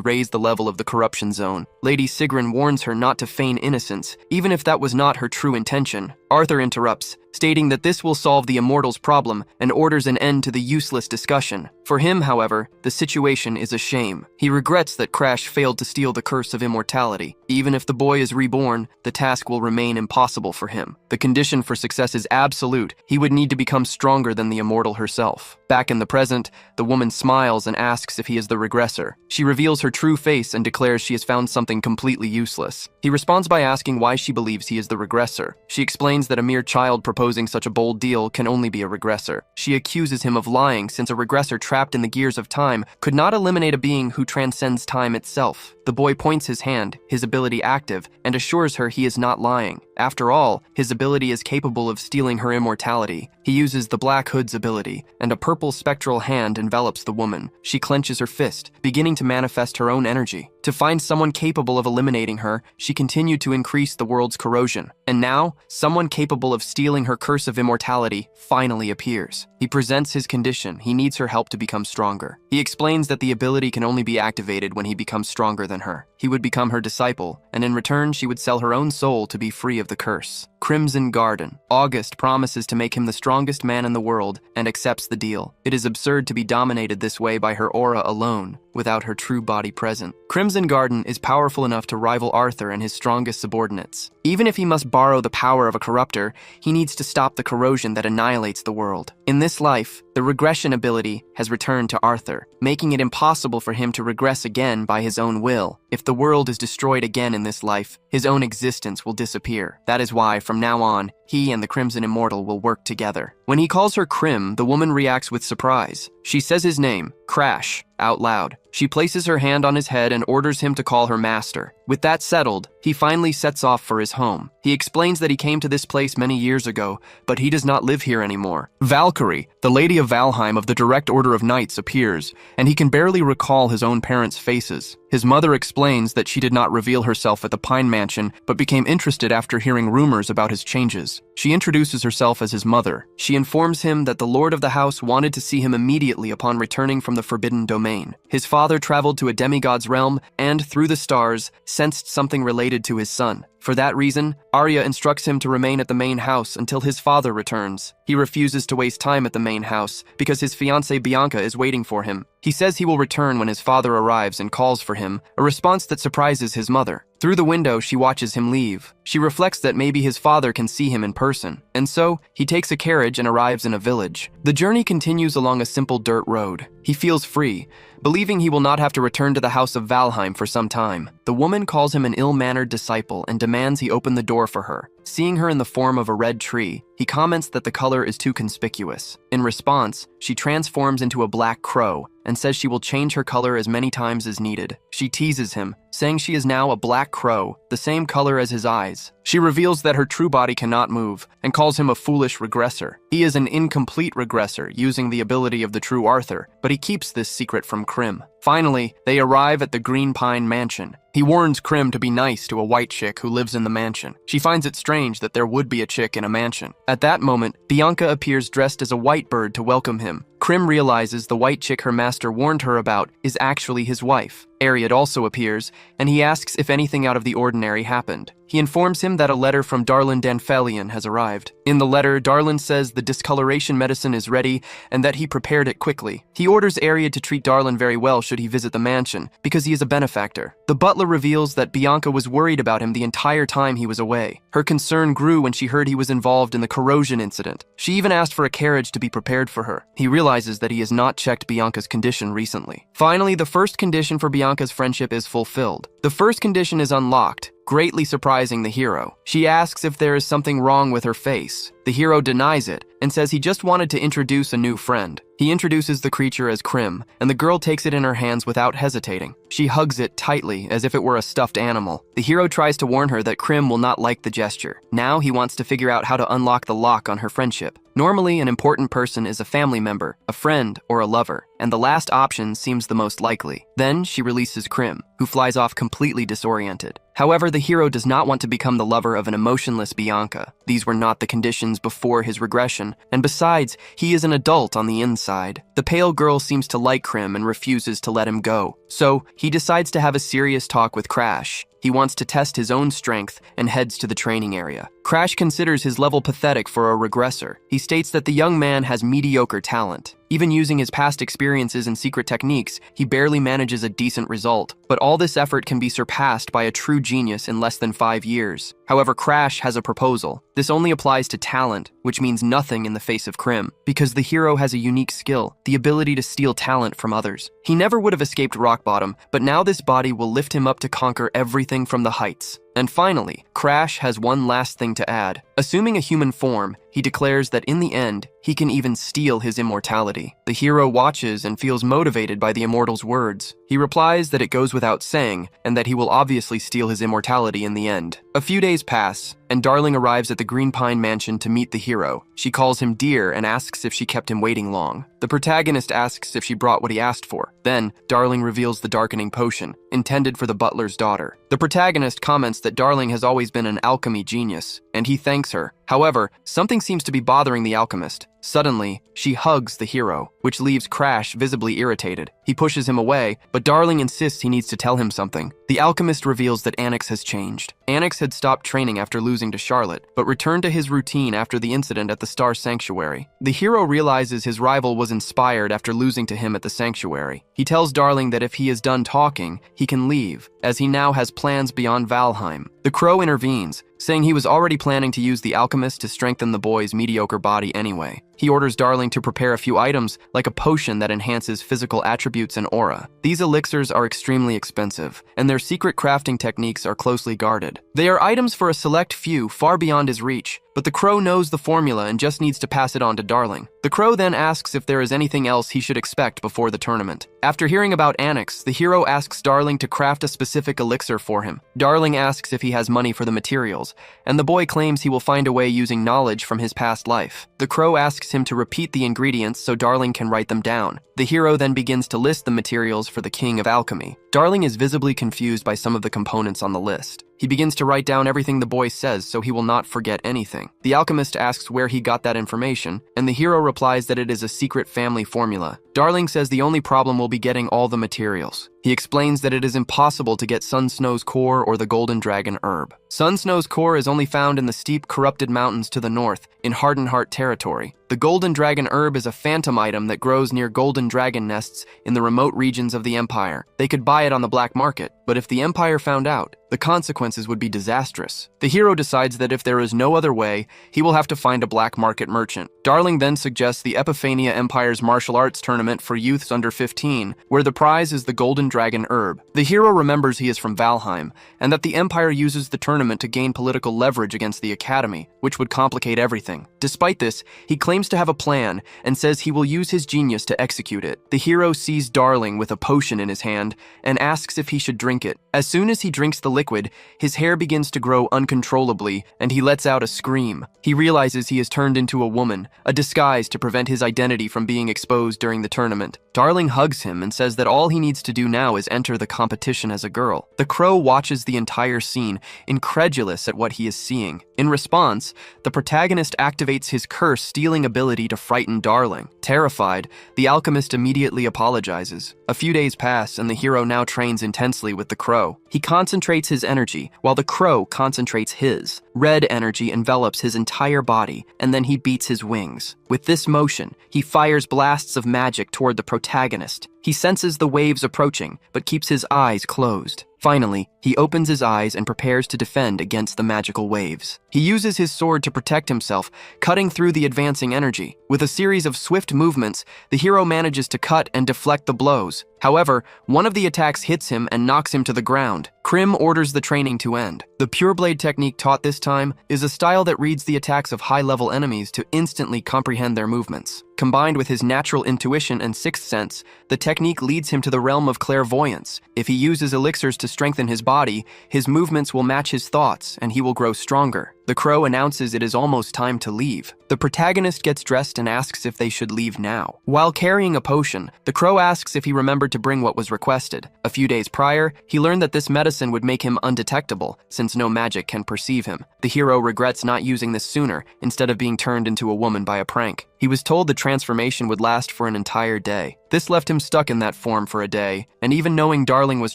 raised the level of the corruption zone. Lady Sigrun warns her not to feign innocence, even if that was not her true intention. Arthur interrupts, stating that this will solve the Immortal's problem and orders an end to the useless discussion. For him, however, the situation is a shame. He regrets that Crash failed to steal the curse of immortality. Even if the boy is reborn, the task will remain impossible for him. The condition for success is absolute. He would need to become stronger than the Immortal herself. Back in the present, the woman smiles and asks if he is the regressor. She reveals her true face and declares she has found something completely useless. He responds by asking why she believes he is the regressor. She explains that a mere child proposing such a bold deal can only be a regressor. She accuses him of lying since a regressor trapped in the gears of time could not eliminate a being who transcends time itself. The boy points his hand, his ability active, and assures her he is not lying. After all, his ability is capable of stealing her immortality. He uses the Black Hood's ability, and a purple spectral hand envelops the woman. She clenches her fist, beginning to manifest her own energy. To find someone capable of eliminating her, she continued to increase the world's corrosion. And now, someone capable of stealing her curse of immortality finally appears. He presents his condition. He needs her help to become stronger. He explains that the ability can only be activated when he becomes stronger than her. He would become her disciple, and in return, she would sell her own soul to be free of the curse. Crimson Garden. August promises to make him the strongest man in the world and accepts the deal. It is absurd to be dominated this way by her aura alone, without her true body present. Crimson Garden is powerful enough to rival Arthur and his strongest subordinates. Even if he must borrow the power of a corruptor, he needs to stop the corrosion that annihilates the world. In this life, the regression ability has returned to Arthur, making it impossible for him to regress again by his own will. If the world is destroyed again in this life, his own existence will disappear. That is why, from now on, he and the Crimson Immortal will work together. When he calls her Crim, the woman reacts with surprise. She says his name, Crash, out loud. She places her hand on his head and orders him to call her master. With that settled, he finally sets off for his home. He explains that he came to this place many years ago, but he does not live here anymore. Valkyrie, the Lady of Valheim of the Direct Order of Knights, appears, and he can barely recall his own parents' faces. His mother explains that she did not reveal herself at the Pine Mansion, but became interested after hearing rumors about his changes. She introduces herself as his mother. She informs him that the Lord of the House wanted to see him immediately upon returning from the Forbidden Domain. His father traveled to a demigod's realm and, through the stars, sensed something related to his son. For that reason, Arya instructs him to remain at the main house until his father returns. He refuses to waste time at the main house because his fiancée Bianca is waiting for him. He says he will return when his father arrives and calls for him, a response that surprises his mother. Through the window, she watches him leave. She reflects that maybe his father can see him in person, and so he takes a carriage and arrives in a village. The journey continues along a simple dirt road. He feels free, believing he will not have to return to the house of Valheim for some time. The woman calls him an ill-mannered disciple and demands he open the door for her. Seeing her in the form of a red tree, he comments that the color is too conspicuous. In response, she transforms into a black crow and says she will change her color as many times as needed. She teases him, saying she is now a black crow, the same color as his eyes. She reveals that her true body cannot move and calls him a foolish regressor. He is an incomplete regressor, using the ability of the true Arthur, but he keeps this secret from Crim. Finally, they arrive at the Green Pine Mansion. He warns Crim to be nice to a white chick who lives in the mansion. She finds it strange that there would be a chick in a mansion. At that moment, Bianca appears dressed as a white bird to welcome him. Crim realizes the white chick her master warned her about is actually his wife. Ariad also appears, and he asks if anything out of the ordinary happened. He informs him that a letter from Darlin Danfelion has arrived. In the letter, Darlin says the discoloration medicine is ready and that he prepared it quickly. He orders Ariad to treat Darlin very well should he visit the mansion, because he is a benefactor. The butler reveals that Bianca was worried about him the entire time he was away. Her concern grew when she heard he was involved in the corrosion incident. She even asked for a carriage to be prepared for her. He realizes that he has not checked Bianca's condition recently. Finally, the first condition for Bianca's friendship is fulfilled. The first condition is unlocked, greatly surprising the hero. She asks if there is something wrong with her face. The hero denies it and says he just wanted to introduce a new friend. He introduces the creature as Crim, and the girl takes it in her hands without hesitating. She hugs it tightly as if it were a stuffed animal. The hero tries to warn her that Crim will not like the gesture. Now he wants to figure out how to unlock the lock on her friendship. Normally, an important person is a family member, a friend, or a lover, and the last option seems the most likely. Then she releases Crim, who flies off completely disoriented. However, the hero does not want to become the lover of an emotionless Bianca. These were not the conditions before his regression, and besides, he is an adult on the inside. The pale girl seems to like Crim and refuses to let him go, so he decides to have a serious talk with Crash. He wants to test his own strength and heads to the training area. Crash considers his level pathetic for a regressor. He states that the young man has mediocre talent. Even using his past experiences and secret techniques, he barely manages a decent result. But all this effort can be surpassed by a true genius in less than 5 years. However, Crash has a proposal. This only applies to talent, which means nothing in the face of Crim, because the hero has a unique skill, the ability to steal talent from others. He never would have escaped rock bottom, but now this body will lift him up to conquer everything from the heights. And finally, Crash has one last thing to add. Assuming a human form, he declares that in the end, he can even steal his immortality. The hero watches and feels motivated by the immortal's words. He replies that it goes without saying, and that he will obviously steal his immortality in the end. A few days pass, and Darling arrives at the Green Pine Mansion to meet the hero. She calls him dear and asks if she kept him waiting long. The protagonist asks if she brought what he asked for. Then, Darling reveals the darkening potion, intended for the butler's daughter. The protagonist comments that Darling has always been an alchemy genius, and he thanks her. However, something seems to be bothering the alchemist. Suddenly, she hugs the hero, which leaves Crash visibly irritated. He pushes him away, but Darling insists he needs to tell him something. The alchemist reveals that Anix has changed. Anix had stopped training after losing to Charlotte, but returned to his routine after the incident at the Star Sanctuary. The hero realizes his rival was inspired after losing to him at the sanctuary. He tells Darling that if he is done talking, he can leave, as he now has plans beyond Valheim. The crow intervenes, saying he was already planning to use the alchemist to strengthen the boy's mediocre body anyway. He orders Darling to prepare a few items, like a potion that enhances physical attributes and aura. These elixirs are extremely expensive, and their secret crafting techniques are closely guarded. They are items for a select few far beyond his reach, but the crow knows the formula and just needs to pass it on to Darling. The crow then asks if there is anything else he should expect before the tournament. After hearing about Anix, the hero asks Darling to craft a specific elixir for him. Darling asks if he has money for the materials, and the boy claims he will find a way using knowledge from his past life. The crow asks him to repeat the ingredients so Darling can write them down. The hero then begins to list the materials for the King of Alchemy. Darling is visibly confused by some of the components on the list. He begins to write down everything the boy says so he will not forget anything. The alchemist asks where he got that information, and the hero replies that it is a secret family formula. Darling says the only problem will be getting all the materials. He explains that it is impossible to get Sun Snow's core or the Golden Dragon herb. Sun Snow's core is only found in the steep, corrupted mountains to the north, in Hardened Heart territory. The Golden Dragon herb is a phantom item that grows near golden dragon nests in the remote regions of the Empire. They could buy it on the black market, but if the Empire found out, the consequences would be disastrous. The hero decides that if there is no other way, he will have to find a black market merchant. Darling then suggests the Epiphania Empire's martial arts tournament for youths under 15, where the prize is the Golden Dragon herb. The hero remembers he is from Valheim, and that the Empire uses the tournament to gain political leverage against the Academy, which would complicate everything. Despite this, he claims to have a plan, and says he will use his genius to execute it. The hero sees Darling with a potion in his hand, and asks if he should drink it. As soon as he drinks the liquid, his hair begins to grow uncontrollably, and he lets out a scream. He realizes he has turned into a woman, a disguise to prevent his identity from being exposed during the tournament. Darling hugs him and says that all he needs to do now is enter the competition as a girl. The crow watches the entire scene, incredulous at what he is seeing. In response, the protagonist activates his curse-stealing ability to frighten Darling. Terrified, the alchemist immediately apologizes. A few days pass, and the hero now trains intensely with the crow. He concentrates his energy, while the crow concentrates his. Red energy envelops his entire body, and then he beats his wings. With this motion, he fires blasts of magic toward the protagonist. He senses the waves approaching, but keeps his eyes closed. Finally, he opens his eyes and prepares to defend against the magical waves. He uses his sword to protect himself, cutting through the advancing energy. With a series of swift movements, the hero manages to cut and deflect the blows. However, one of the attacks hits him and knocks him to the ground. Krim orders the training to end. The Pure Blade technique taught this time is a style that reads the attacks of high-level enemies to instantly comprehend their movements. Combined with his natural intuition and sixth sense, the technique leads him to the realm of clairvoyance. If he uses elixirs to strengthen his body, his movements will match his thoughts and he will grow stronger. The crow announces it is almost time to leave. The protagonist gets dressed and asks if they should leave now. While carrying a potion, the crow asks if he remembered to bring what was requested. A few days prior, he learned that this medicine would make him undetectable, since no magic can perceive him. The hero regrets not using this sooner, instead of being turned into a woman by a prank. He was told the transformation would last for an entire day. This left him stuck in that form for a day, and even knowing Darling was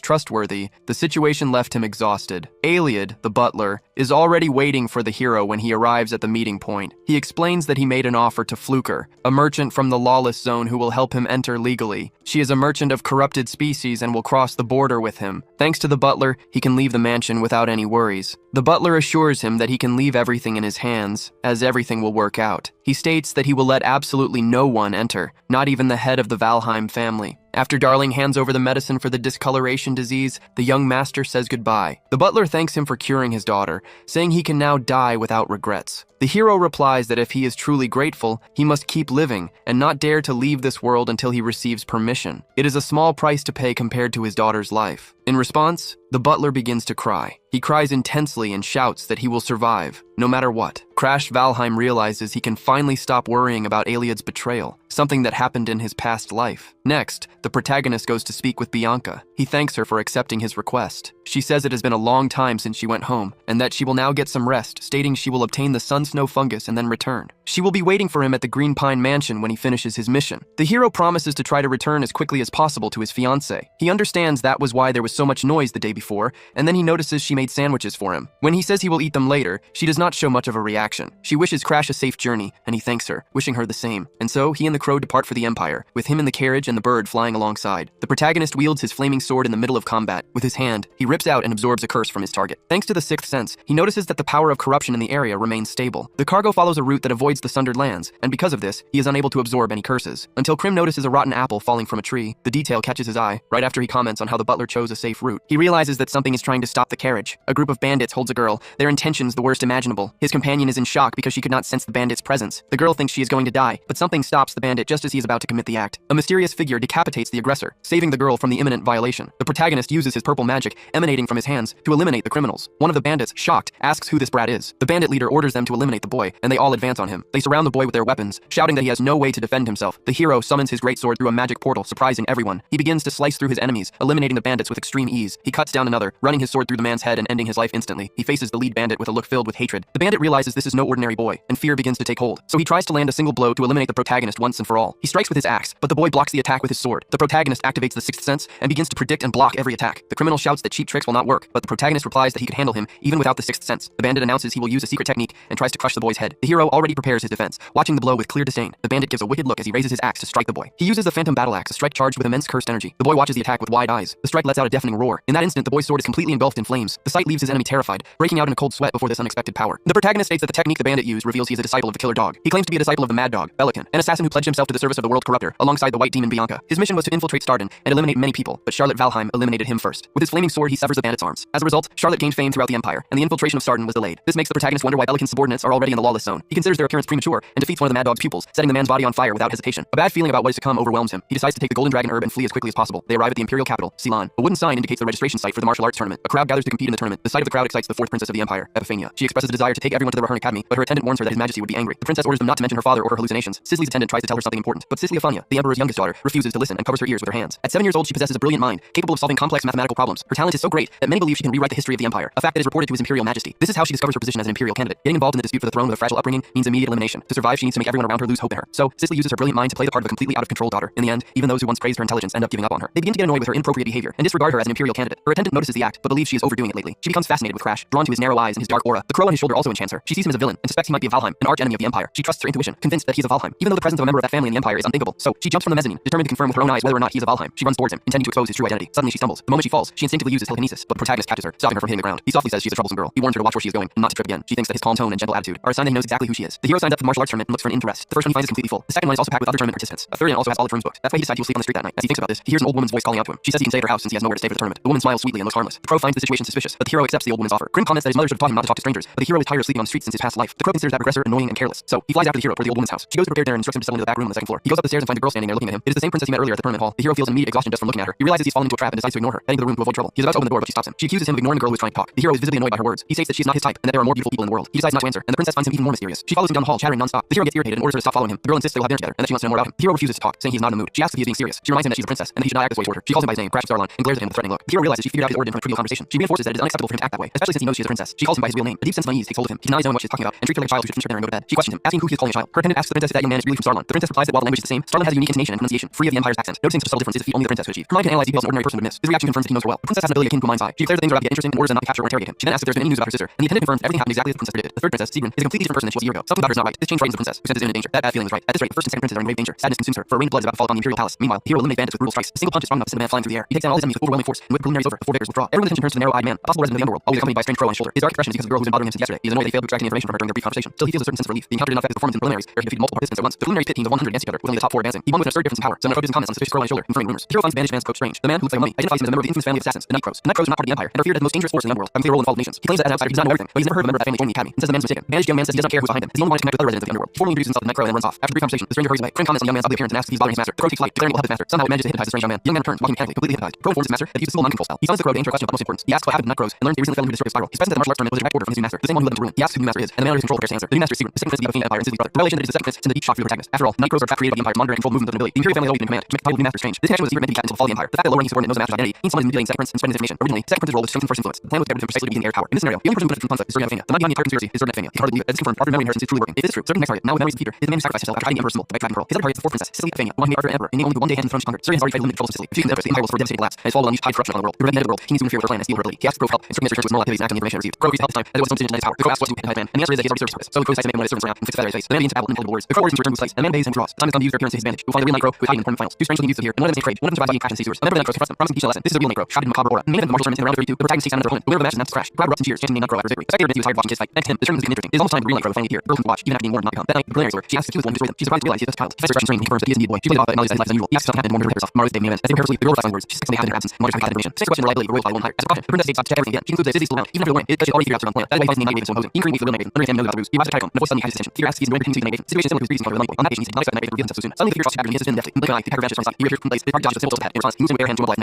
trustworthy, the situation left him exhausted. Aliad, the butler, is already waiting for the hero when he arrives at the meeting point. He explains that he made an offer to Fluker, a merchant from the lawless zone who will help him enter legally. She is a merchant of corrupted species and will cross the border with him. Thanks to the butler, he can leave the mansion without any worries. The butler assures him that he can leave everything in his hands, as everything will work out. He states that he will let absolutely no one enter, not even the head of the Valheim family. After Darling hands over the medicine for the discoloration disease, the young master says goodbye. The butler thanks him for curing his daughter, saying he can now die without regrets. The hero replies that if he is truly grateful, he must keep living and not dare to leave this world until he receives permission. It is a small price to pay compared to his daughter's life. In response, the butler begins to cry. He cries intensely and shouts that he will survive, no matter what. Crash Valheim realizes he can finally stop worrying about Iliad's betrayal, something that happened in his past life. Next, the protagonist goes to speak with Bianca. He thanks her for accepting his request. She says it has been a long time since she went home, and that she will now get some rest, stating she will obtain the Sun Snow Fungus and then return. She will be waiting for him at the Green Pine Mansion when he finishes his mission. The hero promises to try to return as quickly as possible to his fiancée. He understands that was why there was so much noise the day before, and then he notices she made sandwiches for him. When he says he will eat them later, she does not show much of a reaction. She wishes Crash a safe journey, and he thanks her, wishing her the same. And so, he and the crow depart for the Empire, with him in the carriage and the bird flying alongside. The protagonist wields his flaming sword in the middle of combat. With his hand, he rips out and absorbs a curse from his target. Thanks to the sixth sense, he notices that the power of corruption in the area remains stable. The cargo follows a route that avoids the Sundered Lands, and because of this, he is unable to absorb any curses. Until Krim notices a rotten apple falling from a tree. The detail catches his eye, right after he comments on how the butler chose a safe route. He realizes that something is trying to stop the carriage. A group of bandits holds a girl, their intentions the worst imaginable. His companion is in shock because she could not sense the bandit's presence. The girl thinks she is going to die, but something stops the bandit just as he is about to commit the act. A mysterious figure decapitates the aggressor, saving the girl from the imminent violation. The protagonist uses his purple magic, emanating from his hands, to eliminate the criminals. One of the bandits, shocked, asks who this brat is. The bandit leader orders them to eliminate the boy, and they all advance on him. They surround the boy with their weapons, shouting that he has no way to defend himself. The hero summons his greatsword through a magic portal, surprising everyone. He begins to slice through his enemies, eliminating the bandits with extreme ease. He cuts down another, running his sword through the man's head and ending his life instantly. He faces the lead bandit with a look filled with hatred. The bandit realizes this is no ordinary boy, and fear begins to take hold. So he tries to land a single blow to eliminate the protagonist once and for all. He strikes with his axe, but the boy blocks the attack with his sword. The protagonist activates the sixth sense and begins to predict and block every attack. The criminal shouts that cheap tricks will not work, but the protagonist replies that he could handle him even without the sixth sense. The bandit announces he will use a secret technique and tries to crush the boy's head. The hero already prepares his defense, watching the blow with clear disdain. The bandit gives a wicked look as he raises his axe to strike the boy. He uses the phantom battle axe, a strike charged with immense cursed energy. The boy watches the attack with wide eyes. The strike lets out a deafening roar. In that instant, the boy's sword is completely engulfed in flames. The sight leaves his enemy terrified, breaking out in a cold sweat before this unexpected power. The protagonist states that the technique the bandit used reveals he is a disciple of the killer dog. He claims to be a disciple of the mad dog, Belican, an assassin who pledged himself to the service of the world corruptor, alongside the white demon Bianca. His mission was to infiltrate Starden and eliminate many people, but Charlotte Valheim eliminated him first. With his flaming sword, he severs the bandit's arms. As a result, Charlotte gained fame throughout the Empire, and the infiltration of Starden was delayed. This makes the protagonist wonder why Belican's subordinates are already in the lawless zone. He considers their appearance premature and defeats one of the mad dog's pupils, setting the man's body on fire without hesitation. A bad feeling about what is to come overwhelms him. He decides to take the Golden Dragon Herb and flee as quickly as possible. They arrive at the imperial capital, Ceylon. A wooden sign indicates the registration site for the martial arts tournament. A crowd gathers to compete in the tournament. The sight of the crowd excites the fourth princess of the Empire, Epiphania. She expresses a desire to take everyone to the Rahern Academy, but her attendant warns her that His Majesty would be angry. The princess orders them not to mention her father or her hallucinations. Sisley's attendant tries to tell her something important, but Sisley-Aphania, the emperor's youngest daughter, refuses to listen and covers her ears with her hands. At 7 years old, she possesses a brilliant mind, capable of solving complex mathematical problems. Her talent is so great that many believe she can rewrite the history of the Empire, a fact that is reported to His Imperial Majesty. This is how she discovers her position as an imperial candidate. Getting involved in the dispute for the throne with a fragile upbringing means immediate elimination. To survive, she needs to make everyone around her lose hope in her. So, Sisley uses her brilliant mind to play the part of a completely out-of-control daughter. In the end, even those who once praised her intelligence end up giving up on her. They begin to get annoyed with her inappropriate behavior and disregard her as an imperial candidate. Her attendant notices the act, but believes she is overdoing it lately. She becomes fascinated with Crash, drawn to his narrow eyes and his dark aura. The crow on his shoulder also enchants her. She sees him as a villain and suspects he might be a Valheim, an arch enemy of the Empire. She trusts her intuition, convinced that he is a Valheim, even though the presence of a member of that family in the Empire is unthinkable. So, she jumps from the mezzanine, determined to confirm with her own eyes whether or not he is a Valheim. She runs towards him, intending to expose his true identity. Suddenly she stumbles. The moment she falls, she instinctively uses telekinesis, but the protagonist catches her, stopping her from hitting the ground. He softly says she's a troublesome girl. He warns her to watch where she is going and not to trip again. She thinks that his calm tone and gentle attitude are a sign that he knows exactly who she is. The hero signs up for the martial arts tournament and looks for an inn to rest. The first one he finds is completely full. The second one is also packed with other tournament participants. A third inn also has all of rooms booked. That's why he decides he will sleep on the street that night. As he thinks about this, he hears an old woman's voice calling out to him. She says he can stay at her house since he has nowhere to stay for the tournament. The woman smiles sweetly and looks harmless. The crow finds the situation suspicious, but the hero accepts the old woman's offer. Grim comments that his mother should have taught him not to talk to strangers, but the hero is tired of sleeping on the streets since his past life. The crow considers that regressor annoying and careless. So, he flies after the hero toward the old woman's house. She goes to prepare dinner and instructs him to settle into the back room on the second floor. He goes up the stairs and finds a girl standing there looking at him. It is the same princess he met earlier at the tournament hall. The hero feels an immediate exhaustion just from looking at her. He realizes he's fallen into a trap and decides to ignore her, heading to the room to avoid trouble. He is about to open the door, but she stops him. She accuses him of ignoring the girl who is trying to talk. The hero is visibly annoyed by her words. He states that she is not his type and that there are more beautiful people in the world. He decides not to answer, and the princess finds him even more mysterious. She follows him down the hall, chattering non-stop. The hero gets irritated and orders her to stop following him. The girl insists they will have dinner together and that she wants to know more about him. The hero refuses to talk, saying he is not in the mood. She asks if he is being serious. She reminds him that she's a princess and that he should not act this way toward her. She calls him by his name, Crash of Starlon, and glares at him with a threatening look. The hero realizes she figured out his origin from a trivial conversation. She reinforces that it is unacceptable for him to act that way, especially since he knows she is a princess. She calls him by his real name. A deep sense of unease takes hold of him. He denies knowing what she is talking about and treats her like a child who should finish her dinner and go to bed. She questions him, asking who he is calling a child. Her attendant asks the princess if that young man is really from Starlon. The princess replies that while the language is the same, Starlon has a unique intonation and pronunciation, free of the Empire's accent. Noticing such a subtle difference is a feat only the princess could achieve. Her mind can analyze details an ordinary person would miss. His reaction confirms that he knows her well. The princess has an ability akin to a mind's eye. She declares that things are about to get interesting and orders them not to capture or interrogate him. She then asks if there's been any news about her sister, and the attendant confirms everything happened exactly as the princess predicted. The third princess, Sigrun, is a completely different person than she was a year ago. Something about her is not right. This change frightens the princess, who senses imminent danger. That bad feeling is right. At this rate, the first and second princes are in grave danger. Sadness consumes her, for a rain of blood is about to fall upon the imperial palace. Meanwhile, the hero eliminates bandits with brutal strikes. A single punch is strong enough to send a man flying through the air. He takes down all his enemies with overwhelming force, and with preliminaries over, the four victors withdraw. Everyone's attention turns to the narrow-eyed man, a possible resident of the underworld, always accompanied by a strange crow on his shoulder. His dark expression is because of the girl who's been bothering him since yesterday. He is annoyed that he failed to extract any information from her during their brief conversation. Still, he feels a certain sense of relief. The encounter did not affect his performance in preliminaries, where he defeated multiple participants at once. The preliminary pit teams of 100 against each other, with only the top four advancing. He won with an absurd difference in power. Some approaches and comments on the suspicious crow on his shoulder, confirming rumors. The hero finds the banished man's coat strange. The man who looks like a mummy identifies him as a member of the infamous family of assassins, the Night Crows. The Night Crows are not part of the Empire and are feared as the most dangerous force in the underworld, having a clear role in the fall of nations. He claims that as an outsider he does not know everything, but he's never heard of a member of that family joining the academy, and says the man is mistaken. Banished young man says he does not care who's behind him, as he only wanted to connect with other residents of the underworld. He formally introduces himself to the Night Crow and then runs off. After a brief conversation, the stranger hurries away. Crow comments on the young man's ugly appearance and asks if he's bothering his master. The Crow takes flight, declaring he will help his master. Somehow it manages to hypnotize the strange young man. The young man returns, walking mechanically, completely hypnotized. Crow informs his master that he uses a non-control spell. He summons the Crow to answer a question of utmost importance. He asks what happened to Night Crows and learns they recently fell into a destructive spiral. He specifies that the martial arts tournament was a direct order from his new master, the same one who led them to ruin. He asks who the new master is, and the man under his control prepares to answer. The new master is Sigrun, the second prince of the King Empire and Sisley's brother. The revelation that it is the second prince sends a deep shock through the protagonist. After all, Night Crows are trapped created by the Empire, monitor and control movement of the nobility. The Imperial family always been in command, to make the title of new master strange. This connection was a secret meant to be kept until the fall of the Empire. The fact that lower ranking subordinate knows the master's identity means someone is manipulating second prince and spreading his information. Originally, second prince's role was to strengthen first influence. The plan was prepared for him precisely to be in the heir power. In this scenario, the only person who benefits from conflict is Sergeant Fania. The mind behind the entire conspiracy is Sergeant Fania. He can hardly believe it. As is confirmed, after memory inheritance is truly working. If this is true, Sergeant next target, now with memories of Peter, is the man who sacrificed himself after hiding the Emperor's symbol to fight Dragon Pearl. His other target is the fourth princess, Sicily Fania, the one who made Arthur emperor, and only one day hand in the throne she conquered. Sergeant has already fighted limited controls of Sicily. If she can the Empire will suffer devastating collapse, and his fall will unleash tide corruption on the world. To prevent the end of the world, he needs to interfere with her plan and steal her ability. He asks Crow for help, and Sergeant returns to his normal activities and acts on the information received. Crow agrees to help this time, as it was some decision to his power. The Crow asks what to do in hide man, and the answer is that he has already served his purpose. So the Crow decides to make one of his servants around and fix his feather in his face. The man begins to babble and inflate the words. The Crow orders him to return to his place, and the man obeys and draws. The time has come to use their appearance to his advantage. We'll find the real Night Crow, who is hiding in the tournament finals. Two strange looking youths appear, and one of them takes trade. One of them survives by being crashed and seizures. A member of the Night Crow confronts them, promising to teach a lesson. This is a real Night Crow, shrouded in macabre aura. In the main event of the martial tournament in round of 32, the protagonist takes down another opponent. The winner of the match is announced to crash. The crowd erupts in tears, chanting the Night Crow after victory. The spectator admits he was tired of watching his fight. Next to him, the tournament is getting interesting. It is almost time for the real Night Crow to finally appear. The girl comes to watch, even after being warned not to come. That night, the preliminaries are over. She asks if he was the one who destroyed them. She's surprised to realize he is just a child. He faces trained and confirms that he is indeed a boy. She plays it off but acknowledges that his life is unusual. He asks something happened and warns her to prepare herself. Tomorrow is the day of the main event. As they prepare to sleep, the girl replies in words. She suspects they have in her absence. Monitor for information. Sixth question, reliability, the royal file won't hire. As a caution, the princess states to check everything again. She concludes that Sissy's still around. Even after the warning, because she already figured out Sergeant's plan. That is why he finds the night maiden so imposing. He increasingly for the real night maiden. Understanding no doubt the ruse. He arrives at Typhon, and the voice suddenly catches his attention. Peter asks if he's going to continue to the night maiden. Situation similar to his previous encounter with the night boy. On that occasion, he did not expect the night maiden to reveal himself so soon. Suddenly, Peter talks to Hagrid and he hisses in deftly. In the eye, the Hagrid vanishes from his sight. He reappears from place. The party dodges a simple tilt to the head. In response, he moves him with bare hand to immobilize the night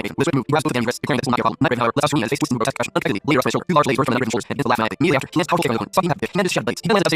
maiden. With a swift move, he grabs both of them in his wrists, declaring that this will not be a problem. Night maiden, however, lets out screaming and his face twists into a grotesque expression. Unexpectedly, later up his shoulder, two large blades burst from the night maiden's shoulders and begins to laugh maniacally. Immediately after, he lands a powerful kick on the opponent. Sparking half the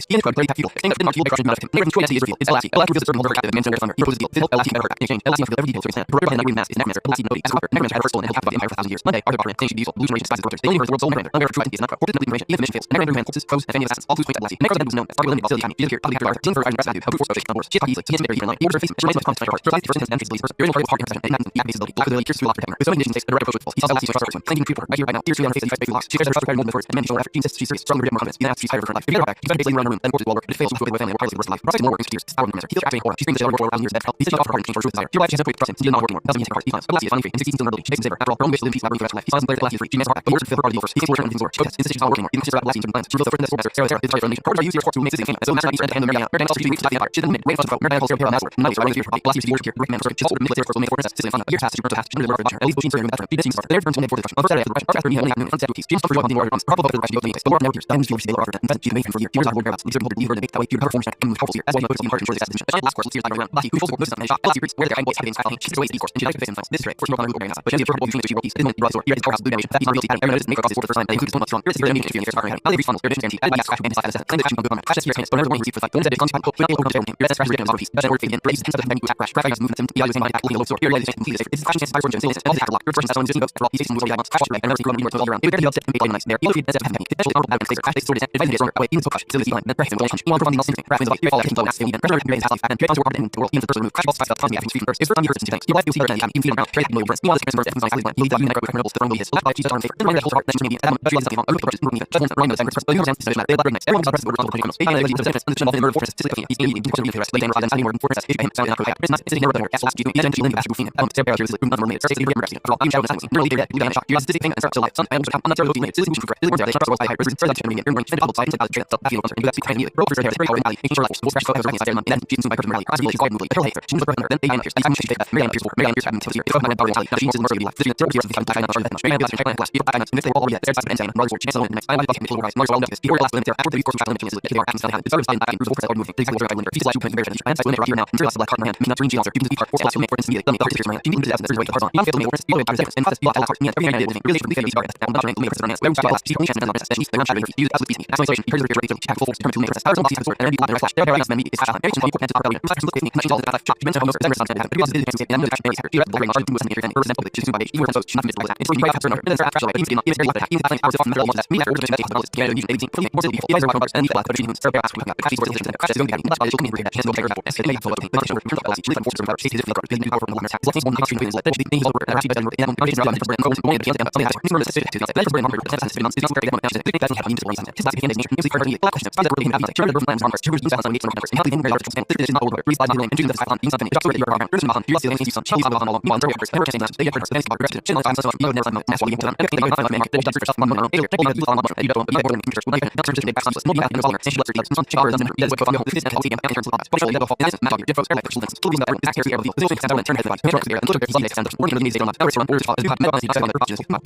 he manages to shed blades. He then lands that same blow to the night maiden's face. He and the crowd declare he extending that thin mark healed by crushing him out of him. Night maiden's true identity is revealed. It's Elassie. Elassie reveals the certain holder her captive, the man sent her thunder. He proposes a deal. To help Elassie get her back. In exchange, Elassie must reveal every detail to his hand. Her behind the night maiden mask is necromancer. Elassie nobody. As a conqueror, necromancer had her first stolen and held captive by the empire for 1,000 years. Monday, Arthur Bachman, saying she'd be useful. Illusion despises corruptors. They only heard the world's sole necromancer. Unaware of her true identity is not corrupt. Information. Even if the mission fails. Necromancer who corpses, foes, and family of assassins. All clues point to Elassie. Necro's identity was known as part of the limit hostility academy. She disappeared. Probably after Arthur. Seeing for Arthur's impressive attitude, how brute force approaches on horse. She is easily. He hits him very deep in line. He orders her face. She remains with confidence to fight her heart. Her life first and face the person. There is no part of the heart in her session. And that he activates his ability. Lack of ability pierces through a lot to protect her. With so many conditions, the direct approach with false. He tells Elassie to trust her person. Claiming to for her. Right here, right now. Tears streaming down her face as he fights big locks. She declares that her trust required more than words. And man, she shows her effort. She insists she's serious. Strongly more confidence. He then asks if she's tired of her current life. If you get her back, she's better basically around her room. Then corpses will work. But if it fails, she'll go away with family or tirelessly the rest of life. Prospects more work and tears. It's power of the necromancer. He feels activating aura. She screams that she'll never work for 1,000 years dead. Help. He says she'll offer her heart in exchange for her truth desire. She realizes she has no way to trust him. She did not work anymore. Doesn't mean to take her heart. He finds. But Elassie is finally free and succeeds in her ability. She makes him save her. After all, her only wish is to live in peace, without ruin for the rest of life. He smiles and declares that Elassie is free. She demands her heart back. But orders her to fulfill her part of the deal first. He takes away her things work. She protests. Insists she's not working anymore. Even considers Elassie in certain plans. She reveals the first master. Sarah, his desire for the nation. Orders are used to your force to make Sissy famous. As though the master needs to hand them Mary Diana. Mary Diana also teaches weeks to the empire. She then admitted. Wait for us to vote. Mary Diana calls Sarah Hero master. And now so I fear for body. Elassie receives worship here. The recommend for she also manipulates her force made for princess Sicily and Fana. Years pass. She returns to past. She returns to the at least Bushine in the bathroom. She seems to start. There returns to before the destruction. On the Saturday after the rush. After he only afternoon. Unset with peace. She must for joy on the order comes. Probably the rush goes to the place. The war never tears. Diamonds feel she later after that. She's made him for a year. Tears are worn whereabouts. These are beholder her debate that way. Her form and powerful here. As well, puts in heart and ensures the assassination. The giant last course tears around. Lassie, who falls notices something and shot. Elassie reads where their high boys have been she waits the course. And she dies to face him. This is right. Force more on her local but she has the beautiful between which she wrote peace. This moment brought sword. He read his powerhouse blue damage. That he's not realty pattern. Everyone noticed make her causes for the first time. They include his one strong. Here is the enemy to fear and how they reach funnels. Their mission guarantee. Add by gas crash and slash claim the action on good armor. Crash is but never one received for fight. Don't said it comes hope. Not able to him. Your crash is written on peace. Doesn't work again. Race tends to defend you attack crash. Crash movement to the same attack a low sword. Here realization complete. It's crashing chances fire for Jones. All the attack lock. Your first someone just goes. He takes some moves back. Crash and never see one more all around. It better to and make nice there. Even if he doesn't have any. Eventually powerful battle and crash sword is advising his stronger. Away even so crash. Still is behind. Then press him with punch. He wants from the most instinct. Crash wins the fight. All attacking low ass even. Pressure raise half life and get onto in the world. Even the first move. Crash balls fights the after speed first. His first time he hurts his tanks. He life feels he and even feel around. Trade no breast. Meanwhile this first efforts on he leads out even necro with rebels to run his. Left by Jesus arm favor. Then right hold heart. Then Canadian. Adam. But she has something wrong. Approaches move even. Just one rhyme with the first. But he understands the matter. They black next. Everyone is press the word for the I the defense and the of the murder fortress. He's eating to the rest. They and rather than more than fortress. Him sound not right. It's not sitting there with her. As last you do. Even to the basket thing. Sarah is the number made. Say the rest. For all I'm shouting silence. Nearly dead. You got a shock. You have this thing and so life. Some I'm not sure what you made. This is for this word there. They trust by high resistance. Further action remaining. You're going to follow sides about the I feel concerned. You have to kind of roll for her hair. Very power making sure levels. Will crash focus right inside then she's by person rally. Cross she's quite movely. Her hater. She's the person then 8 years. I'm she's that. Mary Pierce for Mary Pierce having here. If I'm not power tally. She wants to mercy life. This is the third of the time not sure that much. Mary Pierce trying to last. If I not if they all yet. There's and Mars or chance on next. I'm like to rise. Mars all notice. Before the last limit there after the course of challenge is the killer actions that happen. It's always fine back and force moving. Things like winter. She's like you can bear and side winter here now. Until last black card man. Not dream answer. You can be part force to make for instance. The dark man. You need to have the way to hard on. Until the force. You have seconds and fast block heart. And every man is really from the family start. I'm not trying to make for the when last she only chance on that. She's the one trying to use as the species. Isolation. Here's the ready to check full force to make power some sword. And the flash. There are many is fast. Every single point to power. Flash look at me. She's all that flash. She meant to have no sense on that. Because it is and the action is here. Direct bring on to and her example she's by even so she's not miserable. It's really after another. Then after away. It's not even like even hours off metal that me after the message about together using everything from more people. Either one and the but she moves. Sarah asks me about the source and crash is going to be that's why she'll come in that she's going to take her and make follow me. But she's over to the she's from force about she's different got the power from the attack. Let's one extreme wins let the things over and actually better and I'm just running from going to the end something has to resist to that. Let's bring on her the sense is not very much. It doesn't have to one sense. It's not the music for me. Black questions. That really have sure the plans on first. Two sounds on numbers. And how the very large extent. This is not over. Read by the and do the file in something. Just ready your arm. There's no you see the some cheese on all. You want to reverse. Never change that. They get first. Then start rest. Chin time so you never know. That's what you done. Everything I find man. They just yourself one more. You on much. You don't but you interest. When I not turn to back some small you have no color. Since you let's some char doesn't yes but this is healthy and turns a lot. Especially level of this matter. Different like personal things. Tools that are here here. This is example turn head device. Working on these on. Every one orders is not. Not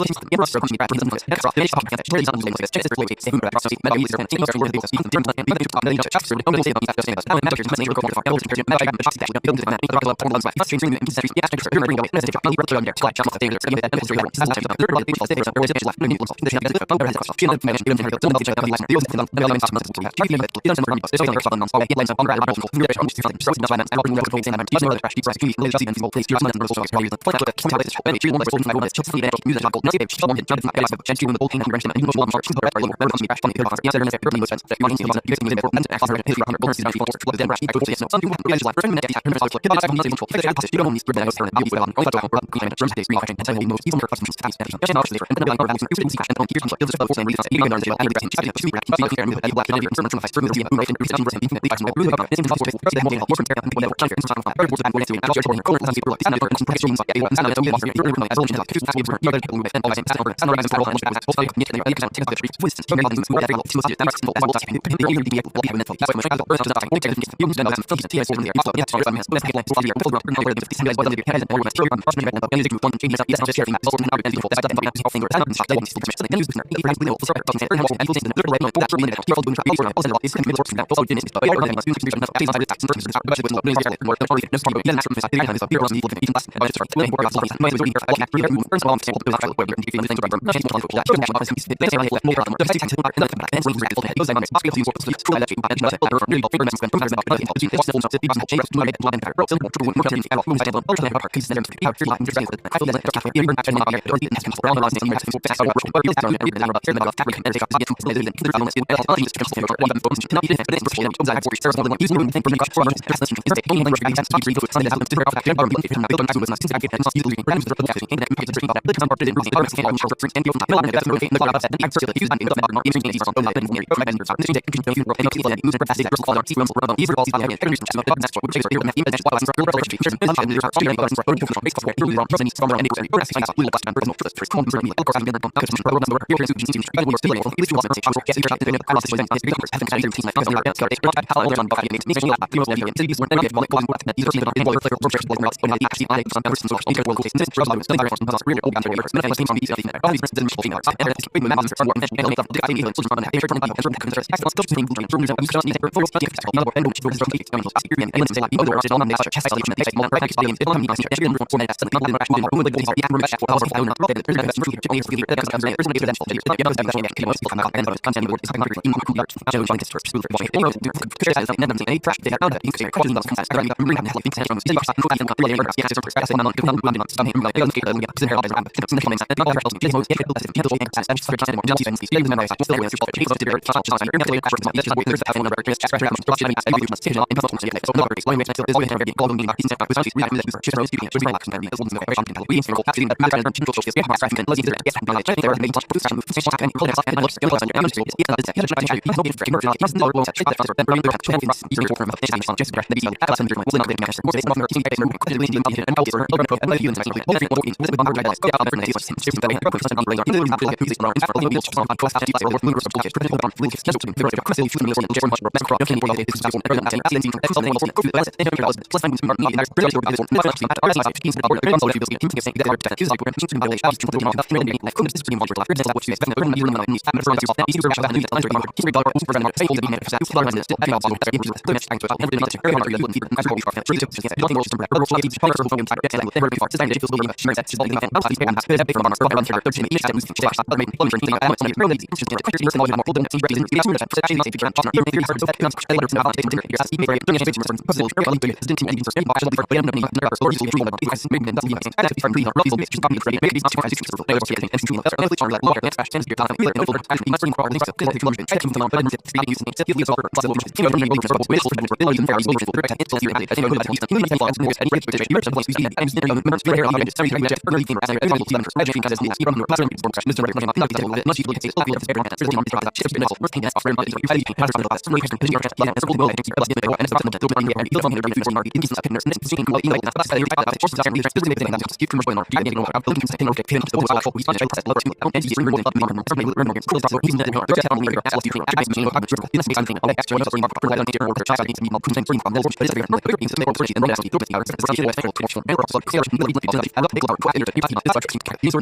User